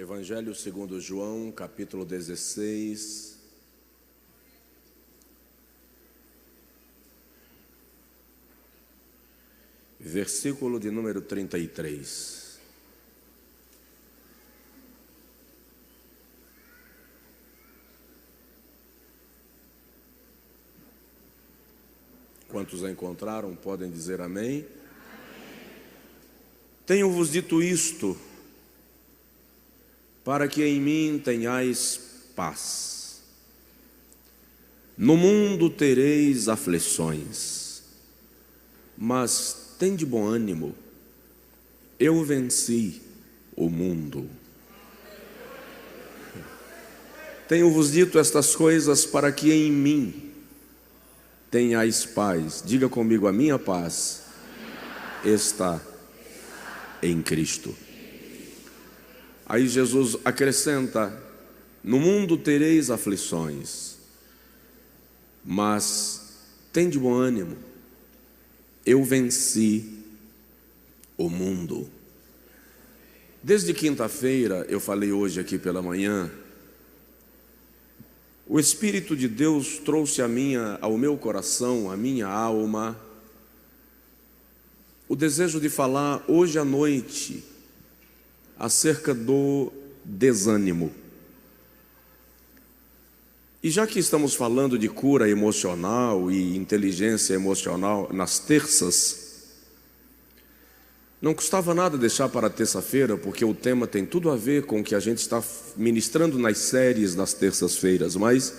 Evangelho segundo João, capítulo 16. Versículo de número 33. Quantos a encontraram podem dizer amém? Tenho-vos dito isto, para que em mim tenhais paz. No mundo tereis aflições, mas tende bom ânimo, eu venci o mundo. Tenho-vos dito estas coisas para que em mim tenhais paz. Diga comigo, a minha paz está em Cristo. Aí Jesus acrescenta: no mundo tereis aflições, mas tende bom ânimo, eu venci o mundo. Desde quinta-feira, eu falei hoje aqui pela manhã, o Espírito de Deus trouxe ao meu coração, à minha alma, o desejo de falar hoje à noite acerca do desânimo. E já que estamos falando de cura emocional e inteligência emocional nas terças, não custava nada deixar para terça-feira, porque o tema tem tudo a ver com o que a gente está ministrando nas séries das terças-feiras, mas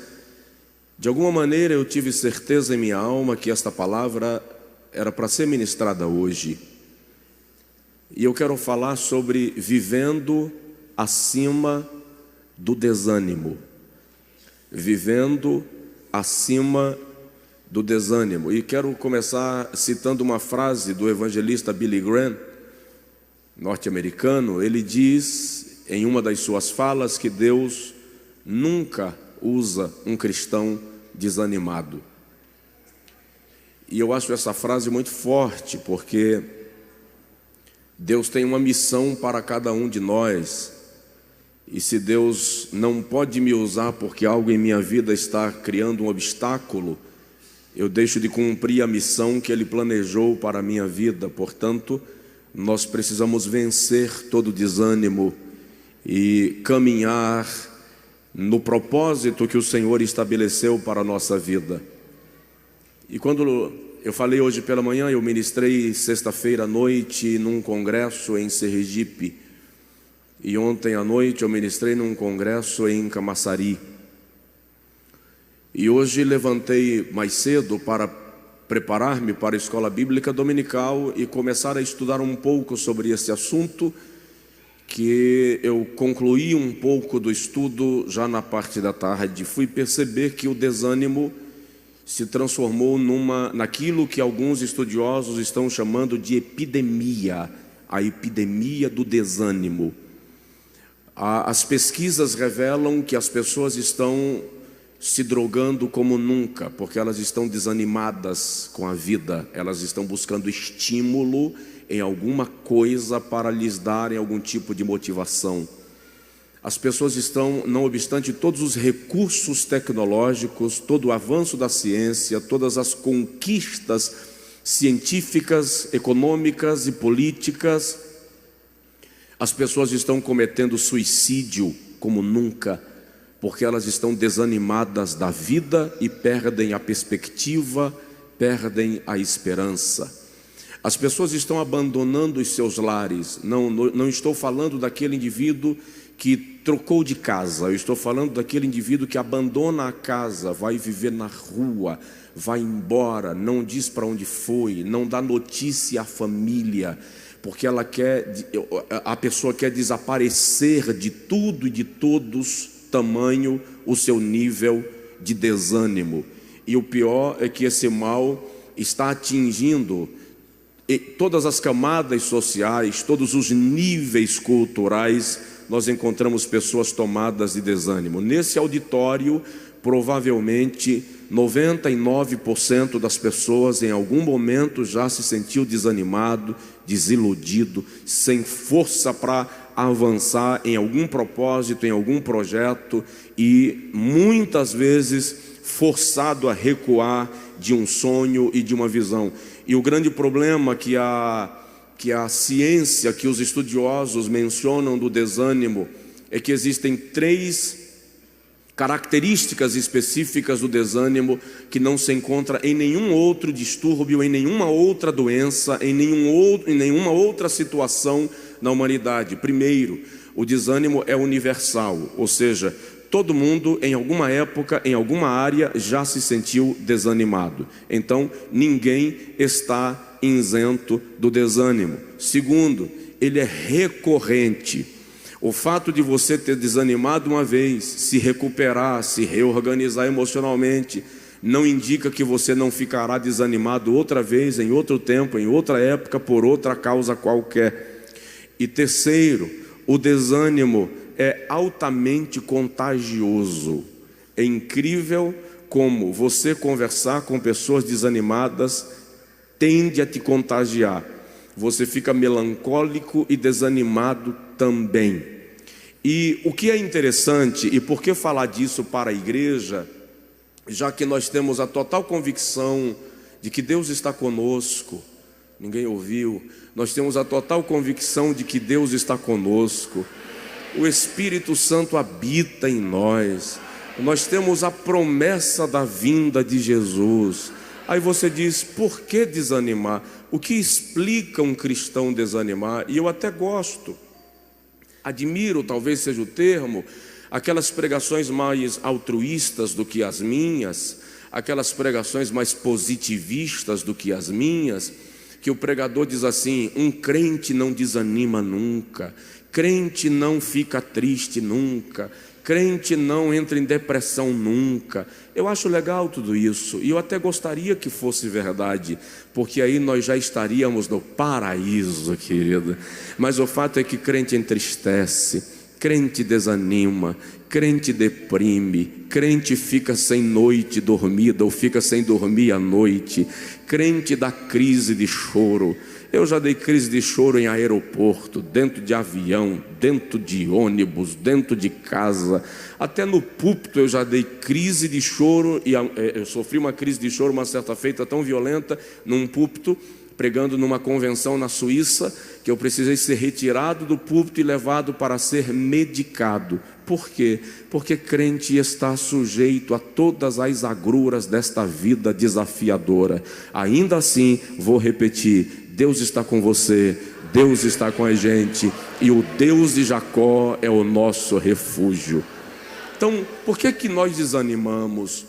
de alguma maneira eu tive certeza em minha alma que esta palavra era para ser ministrada hoje. E eu quero falar sobre vivendo acima do desânimo. Vivendo acima do desânimo. E quero começar citando uma frase do evangelista Billy Graham, norte-americano. Ele diz em uma das suas falas que Deus nunca usa um cristão desanimado. E eu acho essa frase muito forte, porque Deus tem uma missão para cada um de nós, e se Deus não pode me usar porque algo em minha vida está criando um obstáculo, eu deixo de cumprir a missão que Ele planejou para a minha vida. Portanto, nós precisamos vencer todo desânimo e caminhar no propósito que o Senhor estabeleceu para a nossa vida. E quando eu falei hoje pela manhã, eu ministrei sexta-feira à noite num congresso em Sergipe. E ontem à noite eu ministrei num congresso em Camaçari. E hoje levantei mais cedo para preparar-me para a escola bíblica dominical e começar a estudar um pouco sobre esse assunto, que eu concluí um pouco do estudo já na parte da tarde. Fui perceber que o desânimo se transformou naquilo que alguns estudiosos estão chamando de epidemia, a epidemia do desânimo. As pesquisas revelam que as pessoas estão se drogando como nunca, porque elas estão desanimadas com a vida, elas estão buscando estímulo em alguma coisa para lhes darem algum tipo de motivação. As pessoas estão, não obstante todos os recursos tecnológicos, todo o avanço da ciência, todas as conquistas científicas, econômicas e políticas, as pessoas estão cometendo suicídio como nunca, porque elas estão desanimadas da vida e perdem a perspectiva, perdem a esperança. As pessoas estão abandonando os seus lares. Não estou falando daquele indivíduo que trocou de casa, eu estou falando daquele indivíduo que abandona a casa, vai viver na rua, vai embora, não diz para onde foi, não dá notícia à família, porque a pessoa quer desaparecer de tudo e de todos, tamanho o seu nível de desânimo. E o pior é que esse mal está atingindo todas as camadas sociais, todos os níveis culturais. Nós encontramos pessoas tomadas de desânimo. Nesse auditório, provavelmente 99% das pessoas em algum momento já se sentiu desanimado, desiludido, sem força para a avançar em algum propósito, em algum projeto, e muitas vezes forçado a recuar de um sonho e de uma visão. E o grande problema que a ciência, que os estudiosos mencionam do desânimo, é que existem 3 características específicas do desânimo que não se encontra em nenhum outro distúrbio, em nenhuma outra doença, em nenhuma outra situação na humanidade. Primeiro, o desânimo é universal, ou seja, todo mundo em alguma época, em alguma área já se sentiu desanimado. Então, ninguém está isento do desânimo. Segundo, ele é recorrente. O fato de você ter desanimado uma vez, se recuperar, se reorganizar emocionalmente, não indica que você não ficará desanimado outra vez, em outro tempo, em outra época, por outra causa qualquer. E terceiro, o desânimo é altamente contagioso. É incrível como você conversar com pessoas desanimadas tende a te contagiar. Você fica melancólico e desanimado também. E o que é interessante, e por que falar disso para a igreja, já que nós temos a total convicção de que Deus está conosco, ninguém ouviu, nós temos a total convicção de que Deus está conosco, o Espírito Santo habita em nós, nós temos a promessa da vinda de Jesus. Aí você diz, por que desanimar? O que explica um cristão desanimar? E eu até gosto, admiro, talvez seja o termo, aquelas pregações mais altruístas do que as minhas, aquelas pregações mais positivistas do que as minhas, que o pregador diz assim: um crente não desanima nunca, crente não fica triste nunca, crente não entra em depressão nunca. Eu acho legal tudo isso, e eu até gostaria que fosse verdade, porque aí nós já estaríamos no paraíso, querido. Mas o fato é que crente entristece, crente desanima, crente deprime, crente fica sem noite dormida ou fica sem dormir à noite, crente dá crise de choro. Eu já dei crise de choro em aeroporto, dentro de avião, dentro de ônibus, dentro de casa, até no púlpito eu já dei crise de choro. E eu sofri uma crise de choro uma certa feita tão violenta num púlpito, pregando numa convenção na Suíça, que eu precisei ser retirado do púlpito e levado para ser medicado. Por quê? Porque crente está sujeito a todas as agruras desta vida desafiadora. Ainda assim, vou repetir, Deus está com você, Deus está com a gente, e o Deus de Jacó é o nosso refúgio. Então, por que nós desanimamos?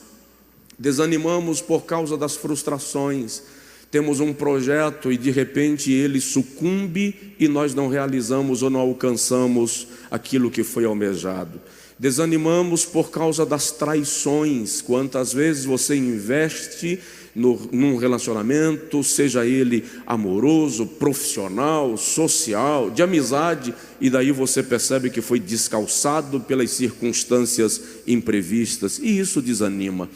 Desanimamos por causa das frustrações. Temos um projeto e de repente ele sucumbe e nós não realizamos ou não alcançamos aquilo que foi almejado. Desanimamos por causa das traições. Quantas vezes você investe num relacionamento, seja ele amoroso, profissional, social, de amizade, e daí você percebe que foi descalçado pelas circunstâncias imprevistas, e isso desanima.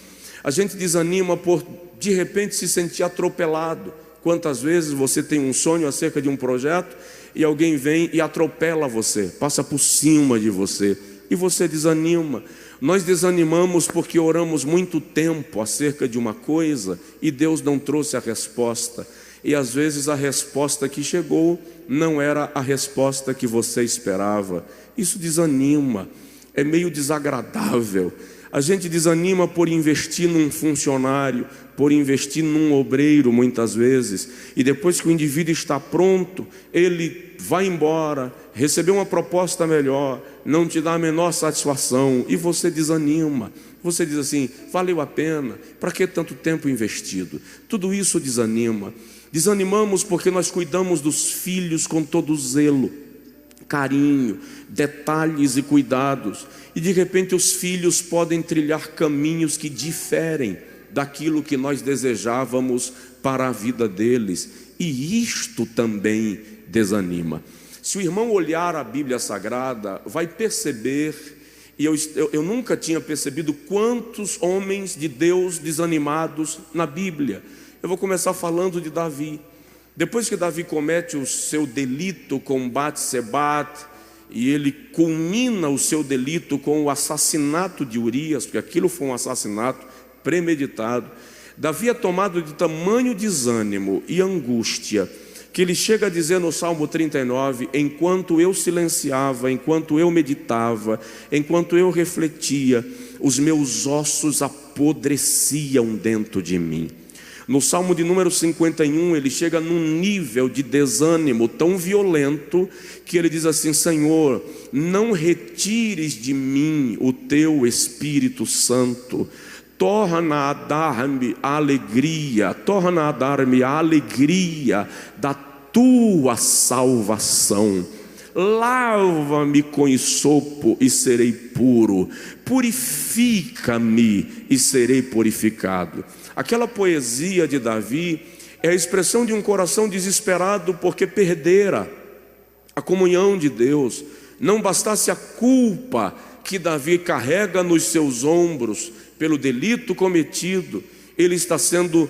A gente desanima por de repente se sentir atropelado. Quantas vezes você tem um sonho acerca de um projeto e alguém vem e atropela você, passa por cima de você, e você desanima. Nós desanimamos porque oramos muito tempo acerca de uma coisa e Deus não trouxe a resposta, e às vezes a resposta que chegou não era a resposta que você esperava. Isso desanima, é meio desagradável. A gente desanima por investir num funcionário, por investir num obreiro muitas vezes, e depois que o indivíduo está pronto, ele vai embora, recebeu uma proposta melhor, não te dá a menor satisfação, e você desanima. Você diz assim, valeu a pena, para que tanto tempo investido? Tudo isso desanima. Desanimamos porque nós cuidamos dos filhos com todo zelo, carinho, detalhes e cuidados, e de repente os filhos podem trilhar caminhos que diferem daquilo que nós desejávamos para a vida deles, e isto também desanima. Se o irmão olhar a Bíblia Sagrada, vai perceber, e eu nunca tinha percebido quantos homens de Deus desanimados na Bíblia. Eu vou começar falando de Davi. Depois que Davi comete o seu delito com Batseba, e ele culmina o seu delito com o assassinato de Urias, porque aquilo foi um assassinato premeditado. Davi é tomado de tamanho desânimo e angústia, que ele chega a dizer no Salmo 39, enquanto eu silenciava, enquanto eu meditava, enquanto eu refletia, os meus ossos apodreciam dentro de mim. No Salmo de número 51, ele chega num nível de desânimo tão violento, que ele diz assim: Senhor, não retires de mim o teu Espírito Santo, torna a dar-me a alegria da tua salvação. Lava-me com hisopo e serei puro, purifica-me e serei purificado. Aquela poesia de Davi é a expressão de um coração desesperado porque perdera a comunhão de Deus. Não bastasse a culpa que Davi carrega nos seus ombros pelo delito cometido, ele está sendo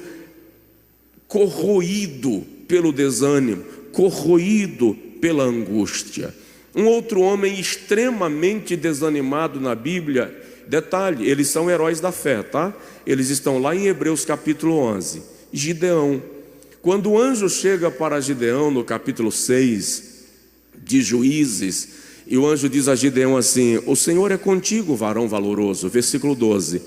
corroído pelo desânimo, corroído pela angústia. Um outro homem extremamente desanimado na Bíblia, detalhe, eles são heróis da fé, tá? Eles estão lá em Hebreus capítulo 11, Gideão. Quando o anjo chega para Gideão no capítulo 6 de Juízes, e o anjo diz a Gideão assim: o Senhor é contigo, varão valoroso. Versículo 12,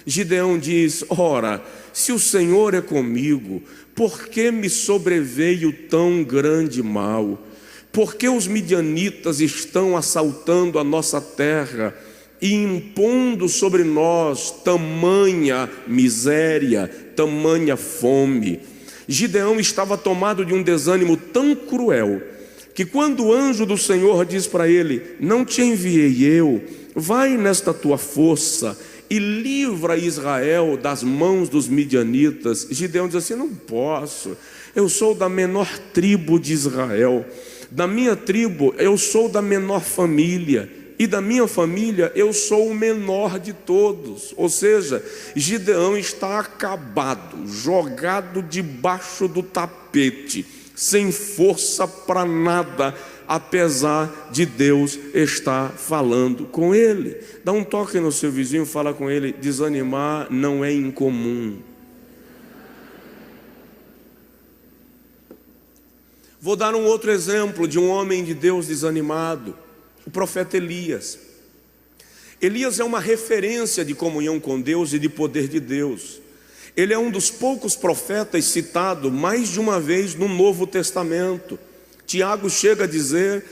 Gideão diz: ora, se o Senhor é comigo, por que me sobreveio tão grande mal? Por que os midianitas estão assaltando a nossa terra e impondo sobre nós tamanha miséria, tamanha fome? Gideão estava tomado de um desânimo tão cruel, que quando o anjo do Senhor diz para ele: não te enviei eu, vai nesta tua força e livra Israel das mãos dos midianitas, Gideão diz assim: não posso, eu sou da menor tribo de Israel, da minha tribo eu sou da menor família, e da minha família eu sou o menor de todos. Ou seja, Gideão está acabado, jogado debaixo do tapete, sem força para nada, apesar de Deus estar falando com ele. Dá um toque no seu vizinho, fala com ele: desanimar não é incomum. Vou dar um outro exemplo de um homem de Deus desanimado, o profeta Elias. Elias é uma referência de comunhão com Deus e de poder de Deus. Ele é um dos poucos profetas citado mais de uma vez no Novo Testamento. Tiago chega a dizer,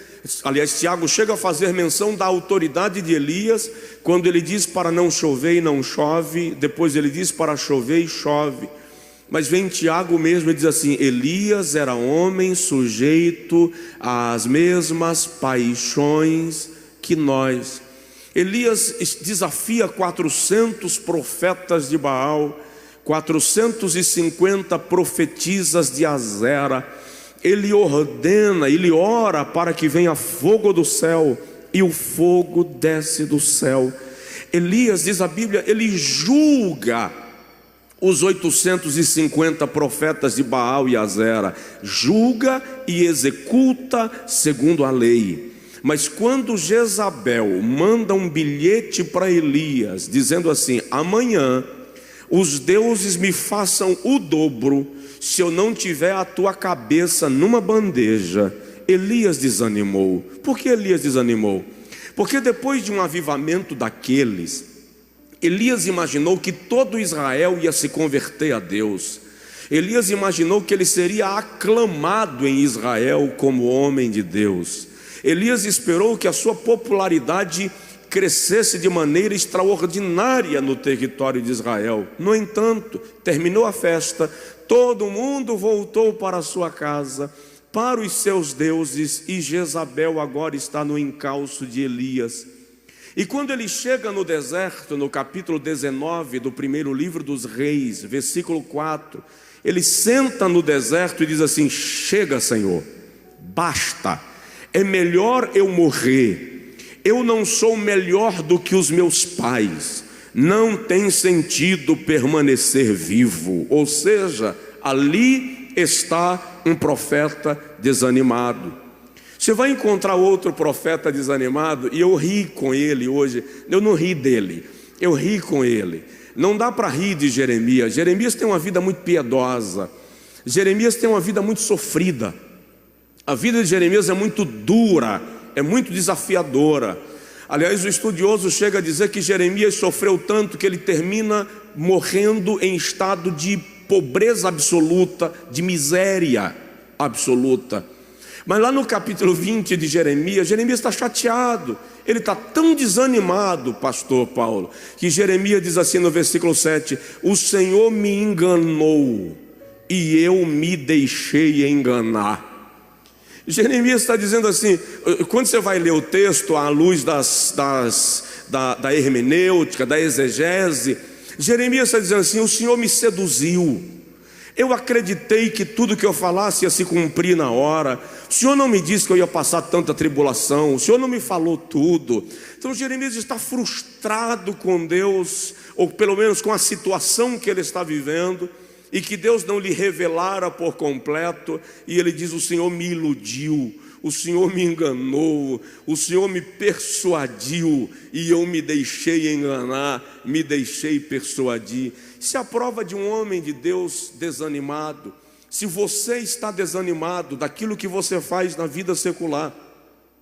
aliás, Tiago chega a fazer menção da autoridade de Elias, quando ele diz para não chover e não chove, depois ele diz para chover e chove. Mas vem Tiago mesmo e diz assim: Elias era homem sujeito às mesmas paixões que nós. Elias desafia 400 profetas de Baal, 450 profetisas de Azera. Ele ordena, ele ora para que venha fogo do céu, e o fogo desce do céu. Elias, diz a Bíblia, ele julga os 850 profetas de Baal e Azera, julga e executa segundo a lei. Mas quando Jezabel manda um bilhete para Elias, dizendo assim: amanhã os deuses me façam o dobro, se eu não tiver a tua cabeça numa bandeja, Elias desanimou. Por que Elias desanimou? Porque depois de um avivamento daqueles, Elias imaginou que todo Israel ia se converter a Deus. Elias imaginou que ele seria aclamado em Israel como homem de Deus. Elias esperou que a sua popularidade crescesse de maneira extraordinária no território de Israel. No entanto, terminou a festa, todo mundo voltou para a sua casa, para os seus deuses, e Jezabel agora está no encalço de Elias. E quando ele chega no deserto, no capítulo 19 do primeiro livro dos Reis, versículo 4, ele senta no deserto e diz assim: chega, Senhor, basta, é melhor eu morrer, eu não sou melhor do que os meus pais, não tem sentido permanecer vivo. Ou seja, ali está um profeta desanimado. Você vai encontrar outro profeta desanimado, e eu ri com ele hoje. Eu não ri dele, eu ri com ele. Não dá para rir de Jeremias. Jeremias tem uma vida muito piedosa. Jeremias tem uma vida muito sofrida. A vida de Jeremias é muito dura, é muito desafiadora. Aliás, o estudioso chega a dizer que Jeremias sofreu tanto que ele termina morrendo em estado de pobreza absoluta, de miséria absoluta. Mas lá no capítulo 20 de Jeremias, Jeremias está chateado. Ele está tão desanimado, pastor Paulo, que Jeremias diz assim no versículo 7: o Senhor me enganou e eu me deixei enganar. Jeremias está dizendo assim, quando você vai ler o texto à luz da hermenêutica, da exegese, Jeremias está dizendo assim: o Senhor me seduziu. Eu acreditei que tudo que eu falasse ia se cumprir na hora. O Senhor não me disse que eu ia passar tanta tribulação. O Senhor não me falou tudo. Então Jeremias está frustrado com Deus, ou pelo menos com a situação que ele está vivendo, e que Deus não lhe revelara por completo. E ele diz: o Senhor me iludiu, o Senhor me enganou, o Senhor me persuadiu, e eu me deixei enganar, me deixei persuadir. Isso é a prova de um homem de Deus desanimado. Se você está desanimado daquilo que você faz na vida secular,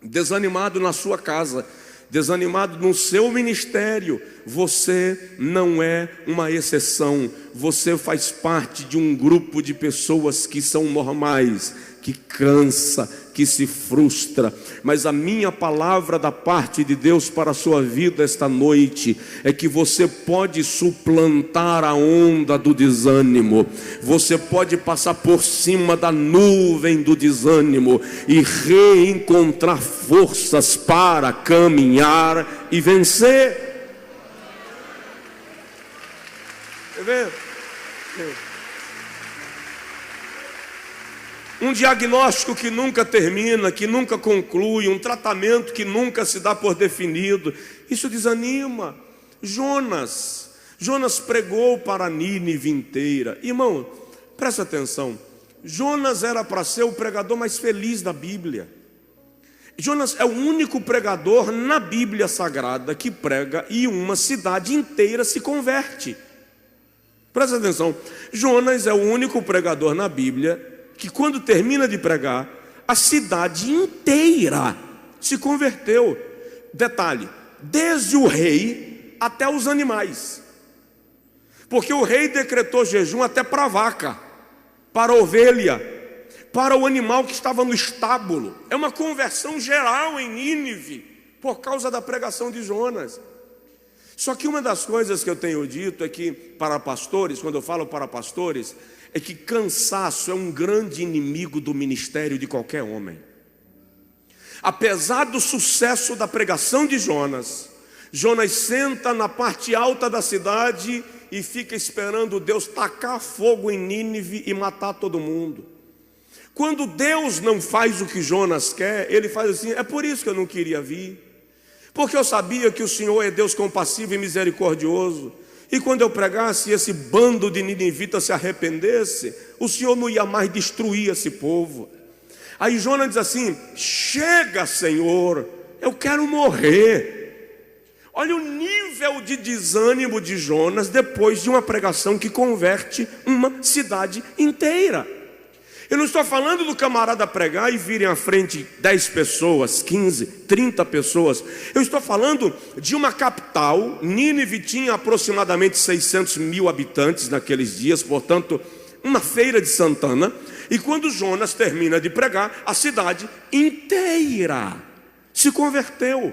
desanimado na sua casa, desanimado no seu ministério, você não é uma exceção. Você faz parte de um grupo de pessoas que são normais, que cansa, que se frustra. Mas a minha palavra da parte de Deus para a sua vida esta noite é que você pode suplantar a onda do desânimo. Você pode passar por cima da nuvem do desânimo e reencontrar forças para caminhar e vencer. Quer ver? Um diagnóstico que nunca termina, que nunca conclui, um tratamento que nunca se dá por definido, isso desanima. Jonas pregou para Nínive inteira. Irmão, presta atenção, Jonas era para ser o pregador mais feliz da Bíblia. Jonas é o único pregador na Bíblia Sagrada que prega e uma cidade inteira se converte. Presta atenção, Jonas é o único pregador na Bíblia que quando termina de pregar, a cidade inteira se converteu. Detalhe, desde o rei até os animais. Porque o rei decretou jejum até para a vaca, para a ovelha, para o animal que estava no estábulo. É uma conversão geral em Nínive, por causa da pregação de Jonas. Só que uma das coisas que eu tenho dito é que, para pastores, quando eu falo para pastores, é que cansaço é um grande inimigo do ministério de qualquer homem. Apesar do sucesso da pregação de Jonas, Jonas senta na parte alta da cidade e fica esperando Deus tacar fogo em Nínive e matar todo mundo. Quando Deus não faz o que Jonas quer, ele faz assim: é por isso que eu não queria vir, porque eu sabia que o Senhor é Deus compassivo e misericordioso, e quando eu pregasse e esse bando de ninivitas se arrependesse, o Senhor não ia mais destruir esse povo. Aí Jonas diz assim: chega, Senhor, eu quero morrer. Olha o nível de desânimo de Jonas depois de uma pregação que converte uma cidade inteira. Eu não estou falando do camarada pregar e virem à frente 10 pessoas, 15, 30 pessoas. Eu estou falando de uma capital. Nínive tinha aproximadamente 600 mil habitantes naqueles dias, portanto, uma feira de Santana. E quando Jonas termina de pregar, a cidade inteira se converteu.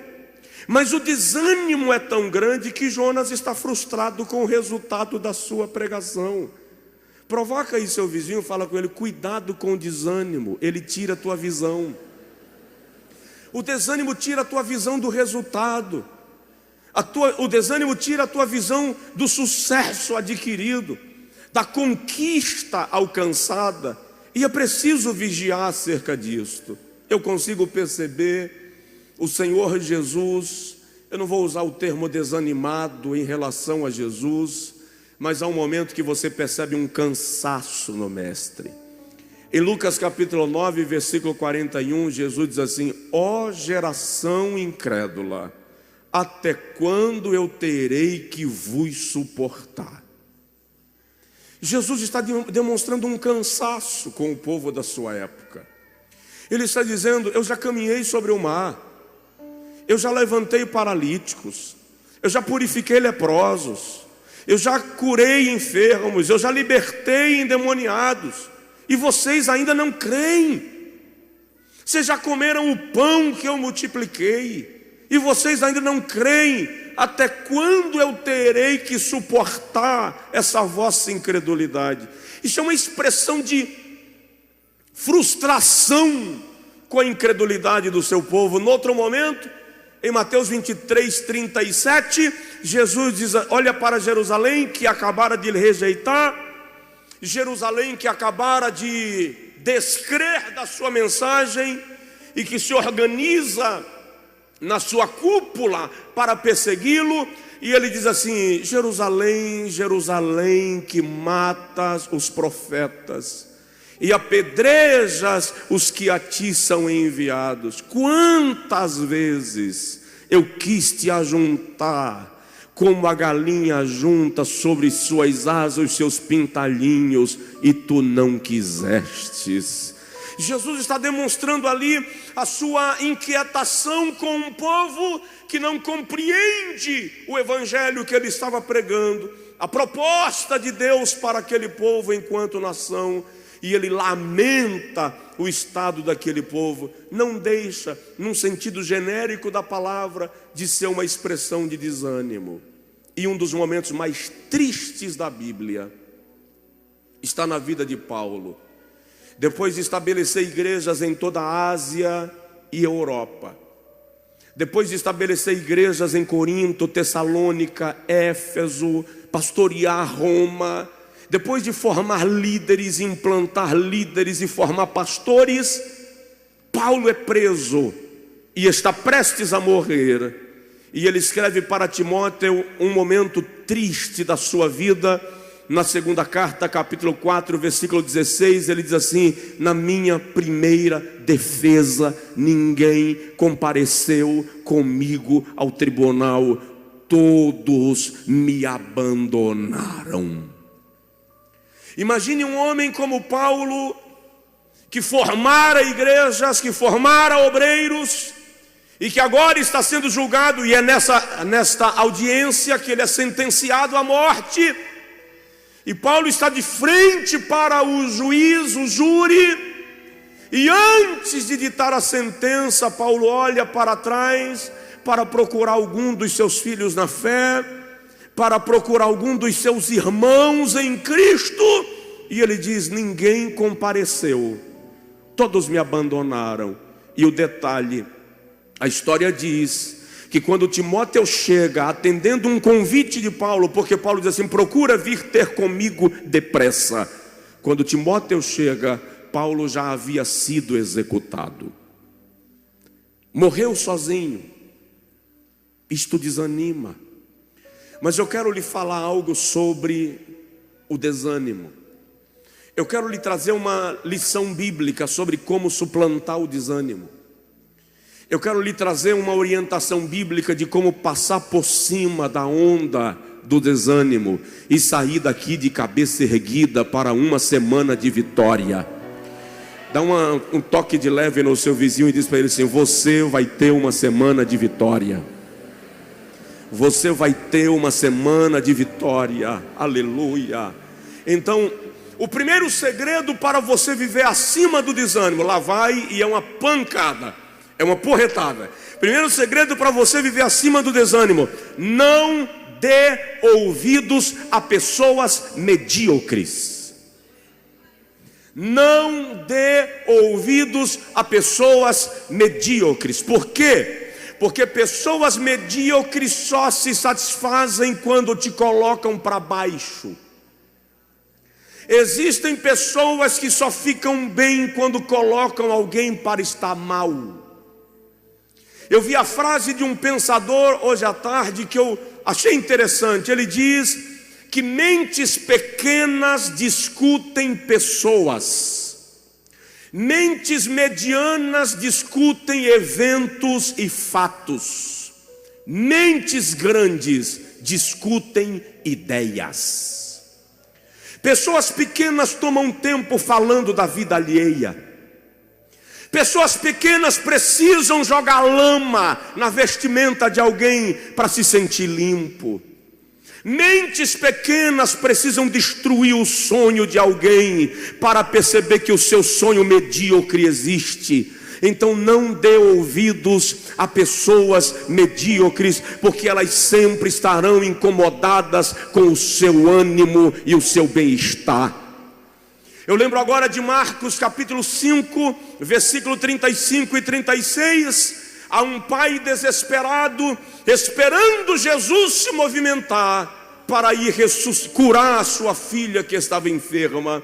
Mas o desânimo é tão grande que Jonas está frustrado com o resultado da sua pregação. Provoca aí seu vizinho, fala com ele: cuidado com o desânimo, ele tira a tua visão. O desânimo tira a tua visão do resultado. O desânimo tira a tua visão do sucesso adquirido, da conquista alcançada. E é preciso vigiar acerca disto. Eu consigo perceber o Senhor Jesus, eu não vou usar o termo desanimado em relação a Jesus, mas há um momento que você percebe um cansaço no mestre. Em Lucas capítulo 9, versículo 41, Jesus diz assim: ó geração incrédula, até quando eu terei que vos suportar? Jesus está demonstrando um cansaço com o povo da sua época. Ele está dizendo: eu já caminhei sobre o mar, eu já levantei paralíticos, eu já purifiquei leprosos, eu já curei enfermos, eu já libertei endemoniados, e vocês ainda não creem. Vocês já comeram o pão que eu multipliquei, e vocês ainda não creem. Até quando eu terei que suportar essa vossa incredulidade? Isso é uma expressão de frustração com a incredulidade do seu povo. No outro momento, em Mateus 23, 37, Jesus diz: olha para Jerusalém que acabara de lhe rejeitar, Jerusalém que acabara de descrer da sua mensagem e que se organiza na sua cúpula para persegui-lo. E ele diz assim: Jerusalém, Jerusalém, que matas os profetas e apedrejas os que a ti são enviados, quantas vezes eu quis te ajuntar, como a galinha junta sobre suas asas os seus pintalhinhos, e tu não quisestes. Jesus está demonstrando ali a sua inquietação com um povo que não compreende o evangelho que ele estava pregando, a proposta de Deus para aquele povo enquanto nação. E ele lamenta o estado daquele povo. Não deixa, num sentido genérico da palavra, de ser uma expressão de desânimo. E um dos momentos mais tristes da Bíblia está na vida de Paulo. Depois de estabelecer igrejas em toda a Ásia e Europa, depois de estabelecer igrejas em Corinto, Tessalônica, Éfeso, pastorear Roma, depois de formar líderes, implantar líderes e formar pastores, Paulo é preso e está prestes a morrer. E ele escreve para Timóteo um momento triste da sua vida. Na segunda carta, capítulo 4, versículo 16, ele diz assim: na minha primeira defesa, ninguém compareceu comigo ao tribunal, todos me abandonaram. Imagine um homem como Paulo, que formara igrejas, que formara obreiros, e que agora está sendo julgado, e é nesta audiência que ele é sentenciado à morte. E Paulo está de frente para o juiz, o júri, e antes de ditar a sentença, Paulo olha para trás para procurar algum dos seus filhos na fé, para procurar algum dos seus irmãos em Cristo, e ele diz: ninguém compareceu, todos me abandonaram. E o detalhe, a história diz que quando Timóteo chega, atendendo um convite de Paulo, porque Paulo diz assim: procura vir ter comigo depressa. Quando Timóteo chega, Paulo já havia sido executado, morreu sozinho. Isto desanima. Mas eu quero lhe falar algo sobre o desânimo. Eu quero lhe trazer uma lição bíblica sobre como suplantar o desânimo. Eu quero lhe trazer uma orientação bíblica de como passar por cima da onda do desânimo e sair daqui de cabeça erguida para uma semana de vitória. Dá um toque de leve no seu vizinho e diz para ele assim: você vai ter uma semana de vitória. Você vai ter uma semana de vitória. Aleluia. Então, o primeiro segredo para você viver acima do desânimo, lá vai e é uma pancada, é uma porretada. Primeiro segredo para você viver acima do desânimo: não dê ouvidos a pessoas medíocres. Não dê ouvidos a pessoas medíocres. Por quê? Porque pessoas medíocres só se satisfazem quando te colocam para baixo. Existem pessoas que só ficam bem quando colocam alguém para estar mal. Eu vi a frase de um pensador hoje à tarde que eu achei interessante. Ele diz que mentes pequenas discutem pessoas, Mentes medianas discutem eventos e fatos. Mentes grandes discutem ideias. Pessoas pequenas tomam tempo falando da vida alheia. Pessoas pequenas precisam jogar lama na vestimenta de alguém para se sentir limpo. Mentes pequenas precisam destruir o sonho de alguém para perceber que o seu sonho medíocre existe. Então não dê ouvidos a pessoas medíocres, porque elas sempre estarão incomodadas com o seu ânimo e o seu bem-estar. Eu lembro agora de Marcos capítulo 5, versículo 35 e 36. Há um pai desesperado, esperando Jesus se movimentar para ir curar a sua filha que estava enferma.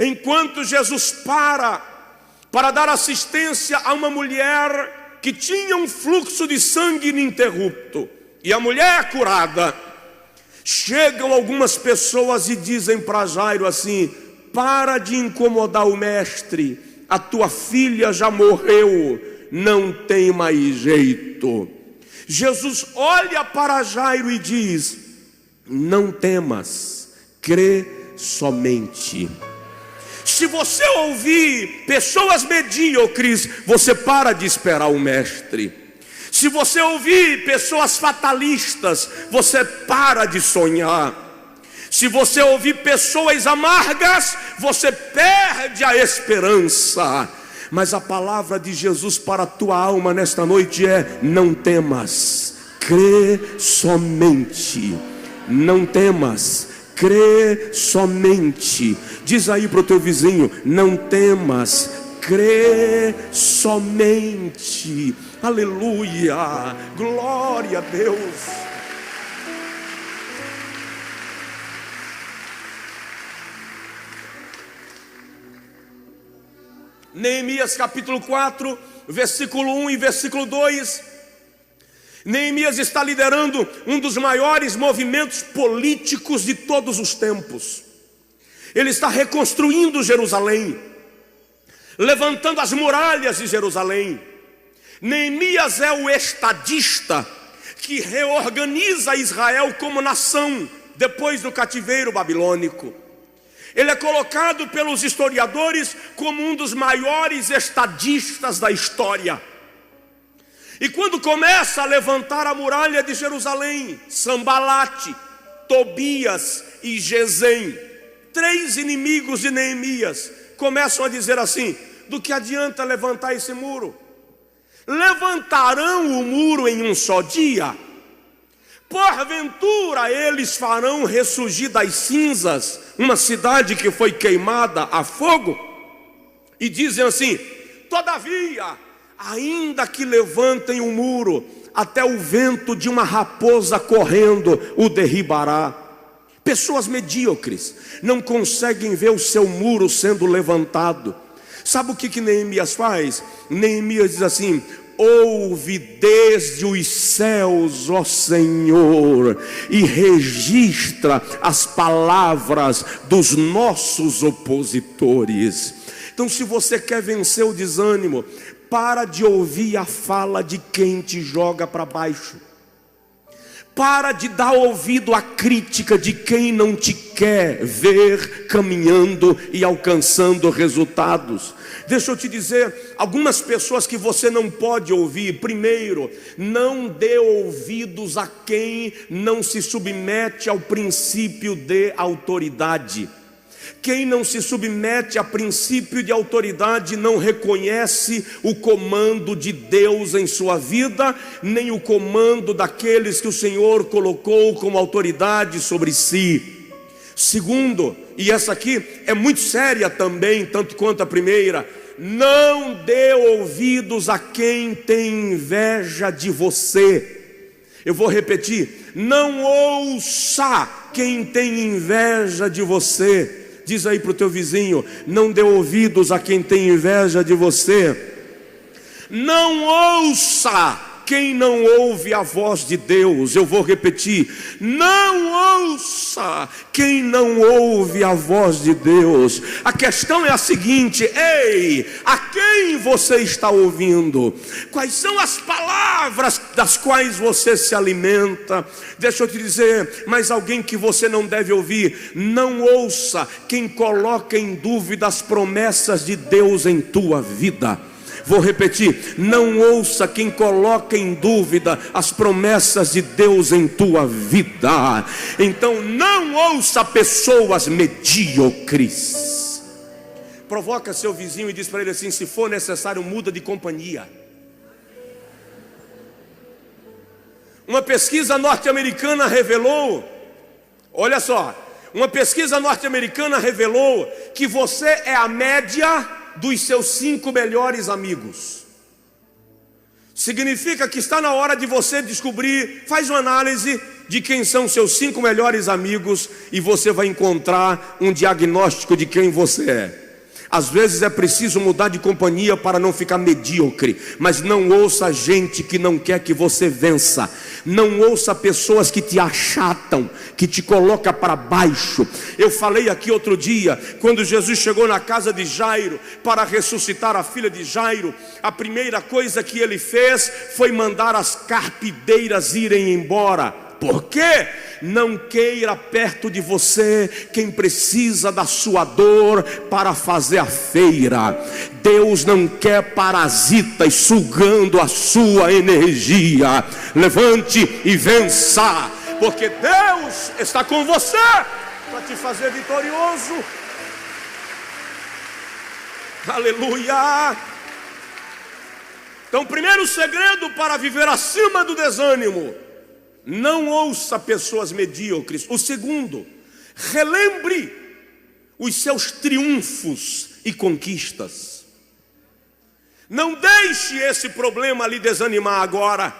Enquanto Jesus para dar assistência a uma mulher que tinha um fluxo de sangue ininterrupto, e a mulher é curada, chegam algumas pessoas e dizem para Jairo assim: para de incomodar o mestre, a tua filha já morreu, não tem mais jeito. Jesus olha para Jairo e diz: não temas, crê somente. Se você ouvir pessoas medíocres, você para de esperar o mestre. Se você ouvir pessoas fatalistas, você para de sonhar. Se você ouvir pessoas amargas, você perde a esperança. Mas a palavra de Jesus para a tua alma nesta noite é: não temas, crê somente. Não temas, crê somente. Diz aí para o teu vizinho: não temas, crê somente. Aleluia, glória a Deus. Neemias capítulo 4, versículo 1 e versículo 2. Neemias está liderando um dos maiores movimentos políticos de todos os tempos. Ele está reconstruindo Jerusalém, levantando as muralhas de Jerusalém. Neemias é o estadista que reorganiza Israel como nação depois do cativeiro babilônico. Ele é colocado pelos historiadores como um dos maiores estadistas da história. E quando começa a levantar a muralha de Jerusalém, Sambalate, Tobias e Gesem, 3 inimigos de Neemias, começam a dizer assim: do que adianta levantar esse muro? Levantarão o muro em um só dia? Porventura eles farão ressurgir das cinzas uma cidade que foi queimada a fogo? E dizem assim: todavia, ainda que levantem o muro, até o vento de uma raposa correndo o derribará. Pessoas medíocres não conseguem ver o seu muro sendo levantado. Sabe o que Neemias faz? Neemias diz assim: ouve desde os céus, ó Senhor, e registra as palavras dos nossos opositores. Então, se você quer vencer o desânimo, para de ouvir a fala de quem te joga para baixo. Para de dar ouvido à crítica de quem não te quer ver caminhando e alcançando resultados. Deixa eu te dizer, algumas pessoas que você não pode ouvir. Primeiro, não dê ouvidos a quem não se submete ao princípio de autoridade. Quem não se submete a princípio de autoridade não reconhece o comando de Deus em sua vida, nem o comando daqueles que o Senhor colocou como autoridade sobre si. Segundo, e essa aqui é muito séria também, tanto quanto a primeira: não dê ouvidos a quem tem inveja de você. Eu vou repetir: não ouça quem tem inveja de você. Diz aí para o teu vizinho: não dê ouvidos a quem tem inveja de você. Não ouça quem não ouve a voz de Deus. Eu vou repetir: não ouça quem não ouve a voz de Deus. A questão é a seguinte: ei, a quem você está ouvindo? Quais são as palavras das quais você se alimenta? Deixa eu te dizer, mas alguém que você não deve ouvir: não ouça quem coloca em dúvida as promessas de Deus em tua vida. Vou repetir: não ouça quem coloca em dúvida as promessas de Deus em tua vida. Então não ouça pessoas medíocres. Provoca seu vizinho e diz para ele assim: se for necessário, muda de companhia. Uma pesquisa norte-americana revelou, olha só, uma pesquisa norte-americana revelou que você é a média dos seus 5 melhores amigos. Significa que está na hora de você descobrir, faz uma análise de quem são seus 5 melhores amigos e você vai encontrar um diagnóstico de quem você é. Às vezes é preciso mudar de companhia para não ficar medíocre, mas não ouça gente que não quer que você vença. Não ouça pessoas que te achatam, que te colocam para baixo. Eu falei aqui outro dia, quando Jesus chegou na casa de Jairo para ressuscitar a filha de Jairo, a primeira coisa que ele fez foi mandar as carpideiras irem embora. Por quê? Não queira perto de você quem precisa da sua dor para fazer a feira. Deus não quer parasitas sugando a sua energia. Levante e vença, porque Deus está com você para te fazer vitorioso. Aleluia! Então, primeiro segredo para viver acima do desânimo: não ouça pessoas medíocres. O segundo, relembre os seus triunfos e conquistas. Não deixe esse problema lhe desanimar agora.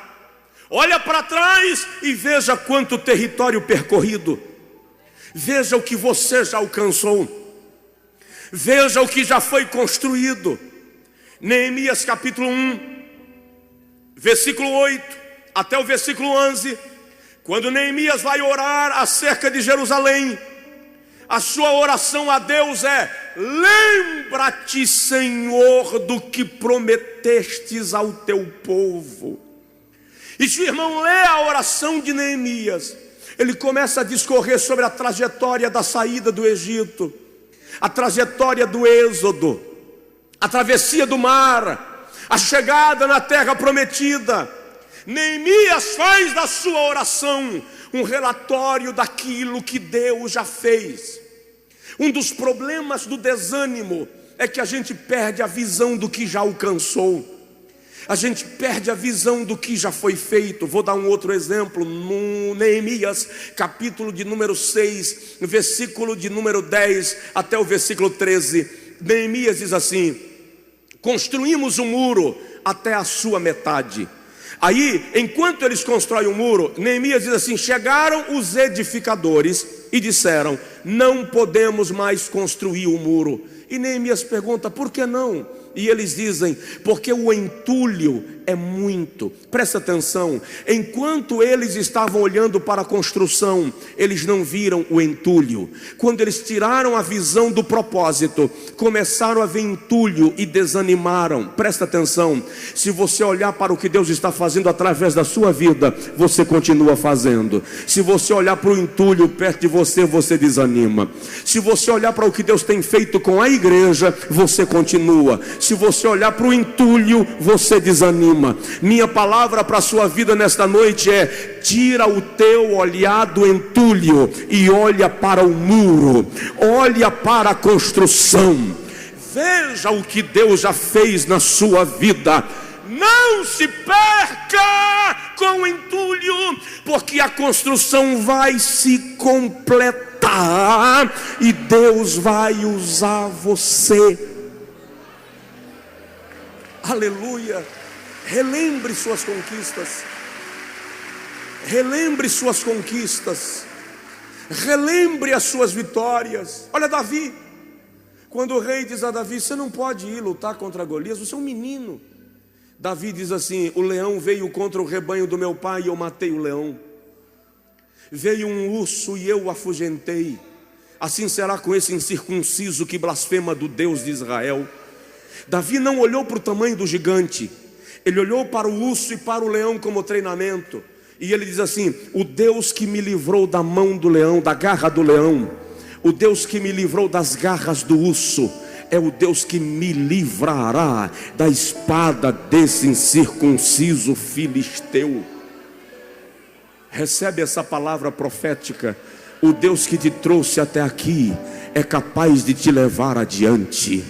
Olha para trás e veja quanto território percorrido. Veja o que você já alcançou. Veja o que já foi construído. Neemias capítulo 1, versículo 8 até o versículo 11. Quando Neemias vai orar acerca de Jerusalém, a sua oração a Deus é: lembra-te, Senhor, do que prometestes ao teu povo. E se o irmão lê a oração de Neemias, ele começa a discorrer sobre a trajetória da saída do Egito, a trajetória do êxodo, a travessia do mar, a chegada na terra prometida. Neemias faz da sua oração um relatório daquilo que Deus já fez. Um dos problemas do desânimo é que a gente perde a visão do que já alcançou. A gente perde a visão do que já foi feito. Vou dar um outro exemplo. No Neemias, capítulo de número 6, versículo de número 10 até o versículo 13. Neemias diz assim: construímos o muro até a sua metade. Aí, enquanto eles constroem o muro, Neemias diz assim: chegaram os edificadores e disseram: não podemos mais construir o muro. E Neemias pergunta: por que não? E eles dizem: porque o entulho é muito. Presta atenção, enquanto eles estavam olhando para a construção, eles não viram o entulho. Quando eles tiraram a visão do propósito, começaram a ver entulho e desanimaram. Presta atenção, se você olhar para o que Deus está fazendo através da sua vida, você continua fazendo. Se você olhar para o entulho perto de você, você desanima. Se você olhar para o que Deus tem feito com a igreja, você continua. Se você olhar para o entulho, você desanima. Minha palavra para a sua vida nesta noite é: tira o teu olhar do entulho e olha para o muro, olha para a construção. Veja o que Deus já fez na sua vida. Não se perca com o entulho, porque a construção vai se completar e Deus vai usar você. Aleluia. Relembre suas conquistas. Relembre suas conquistas. Relembre as suas vitórias. Olha Davi. Quando o rei diz a Davi: você não pode ir lutar contra Golias, você é um menino. Davi diz assim: o leão veio contra o rebanho do meu pai e eu matei o leão. Veio um urso e eu o afugentei. Assim será com esse incircunciso que blasfema do Deus de Israel. Davi não olhou para o tamanho do gigante, ele olhou para o urso e para o leão como treinamento. E ele diz assim: o Deus que me livrou da mão do leão, da garra do leão, o Deus que me livrou das garras do urso, é o Deus que me livrará da espada desse incircunciso filisteu. Recebe essa palavra profética. O Deus que te trouxe até aqui é capaz de te levar adiante.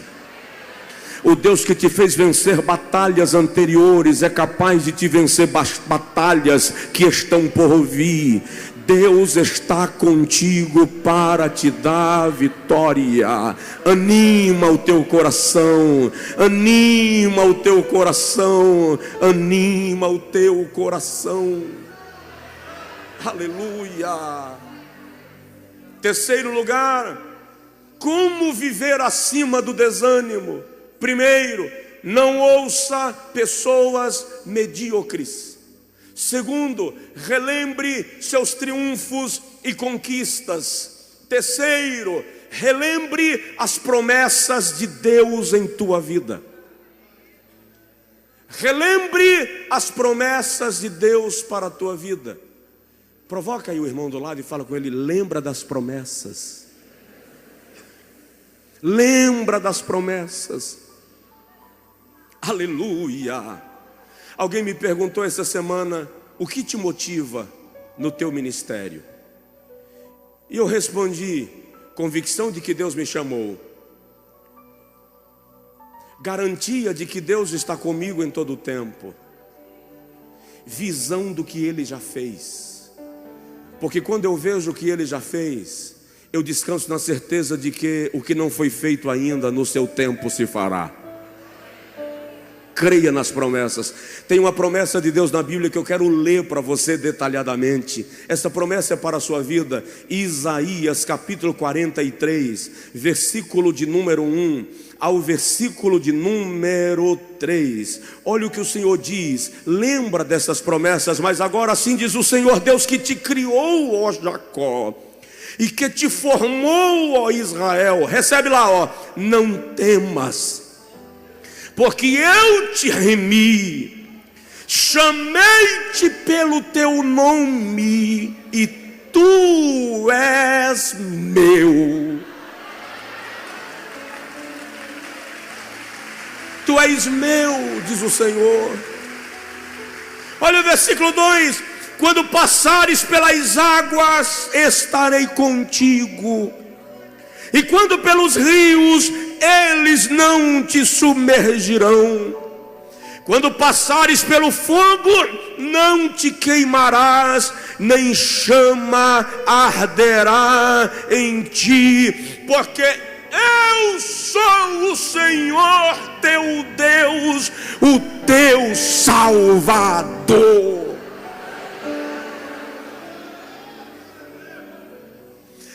O Deus que te fez vencer batalhas anteriores é capaz de te vencer batalhas que estão por vir. Deus está contigo para te dar vitória. Anima o teu coração, anima o teu coração, anima o teu coração. Aleluia. Terceiro lugar, como viver acima do desânimo? Primeiro, não ouça pessoas medíocres. Segundo, relembre seus triunfos e conquistas. Terceiro, relembre as promessas de Deus em tua vida. Relembre as promessas de Deus para a tua vida. Provoca aí o irmão do lado e fala com ele: lembra das promessas. Lembra das promessas. Aleluia. Alguém me perguntou essa semana: o que te motiva no teu ministério? E eu respondi: convicção de que Deus me chamou, garantia de que Deus está comigo em todo o tempo, visão do que Ele já fez. Porque quando eu vejo o que Ele já fez, eu descanso na certeza de que o que não foi feito ainda, no seu tempo se fará. Creia nas promessas. Tem uma promessa de Deus na Bíblia que eu quero ler para você detalhadamente. Essa promessa é para a sua vida. Isaías capítulo 43, versículo de número 1 ao versículo de número 3. Olha o que o Senhor diz. Lembra dessas promessas, mas agora assim diz o Senhor Deus, que te criou, ó Jacó, e que te formou, ó Israel. Recebe lá, ó: não temas, porque eu te remi, chamei-te pelo teu nome, e tu és meu. Tu és meu, diz o Senhor. Olha o versículo 2: quando passares pelas águas, estarei contigo, e quando pelos rios, eles não te submergirão. Quando passares pelo fogo, não te queimarás, nem chama arderá em ti, porque eu sou o Senhor teu Deus, o teu Salvador.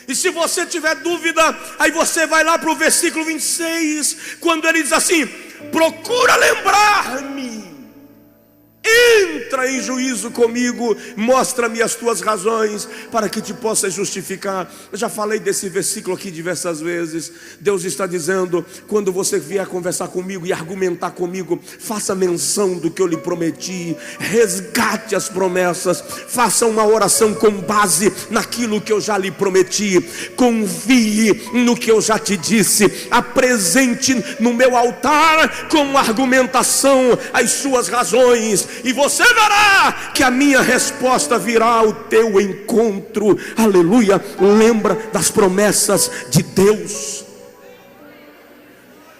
E se você tiver dúvida, aí você vai lá para o versículo 26, quando ele diz assim: procura lembrar-me, entra em juízo comigo, mostra-me as tuas razões, para que te possas justificar. Eu já falei desse versículo aqui diversas vezes. Deus está dizendo: quando você vier conversar comigo e argumentar comigo, faça menção do que eu lhe prometi, resgate as promessas, faça uma oração com base naquilo que eu já lhe prometi, confie no que eu já te disse, apresente no meu altar com argumentação as suas razões, e você verá que a minha resposta virá ao teu encontro. Aleluia. Lembra das promessas de Deus.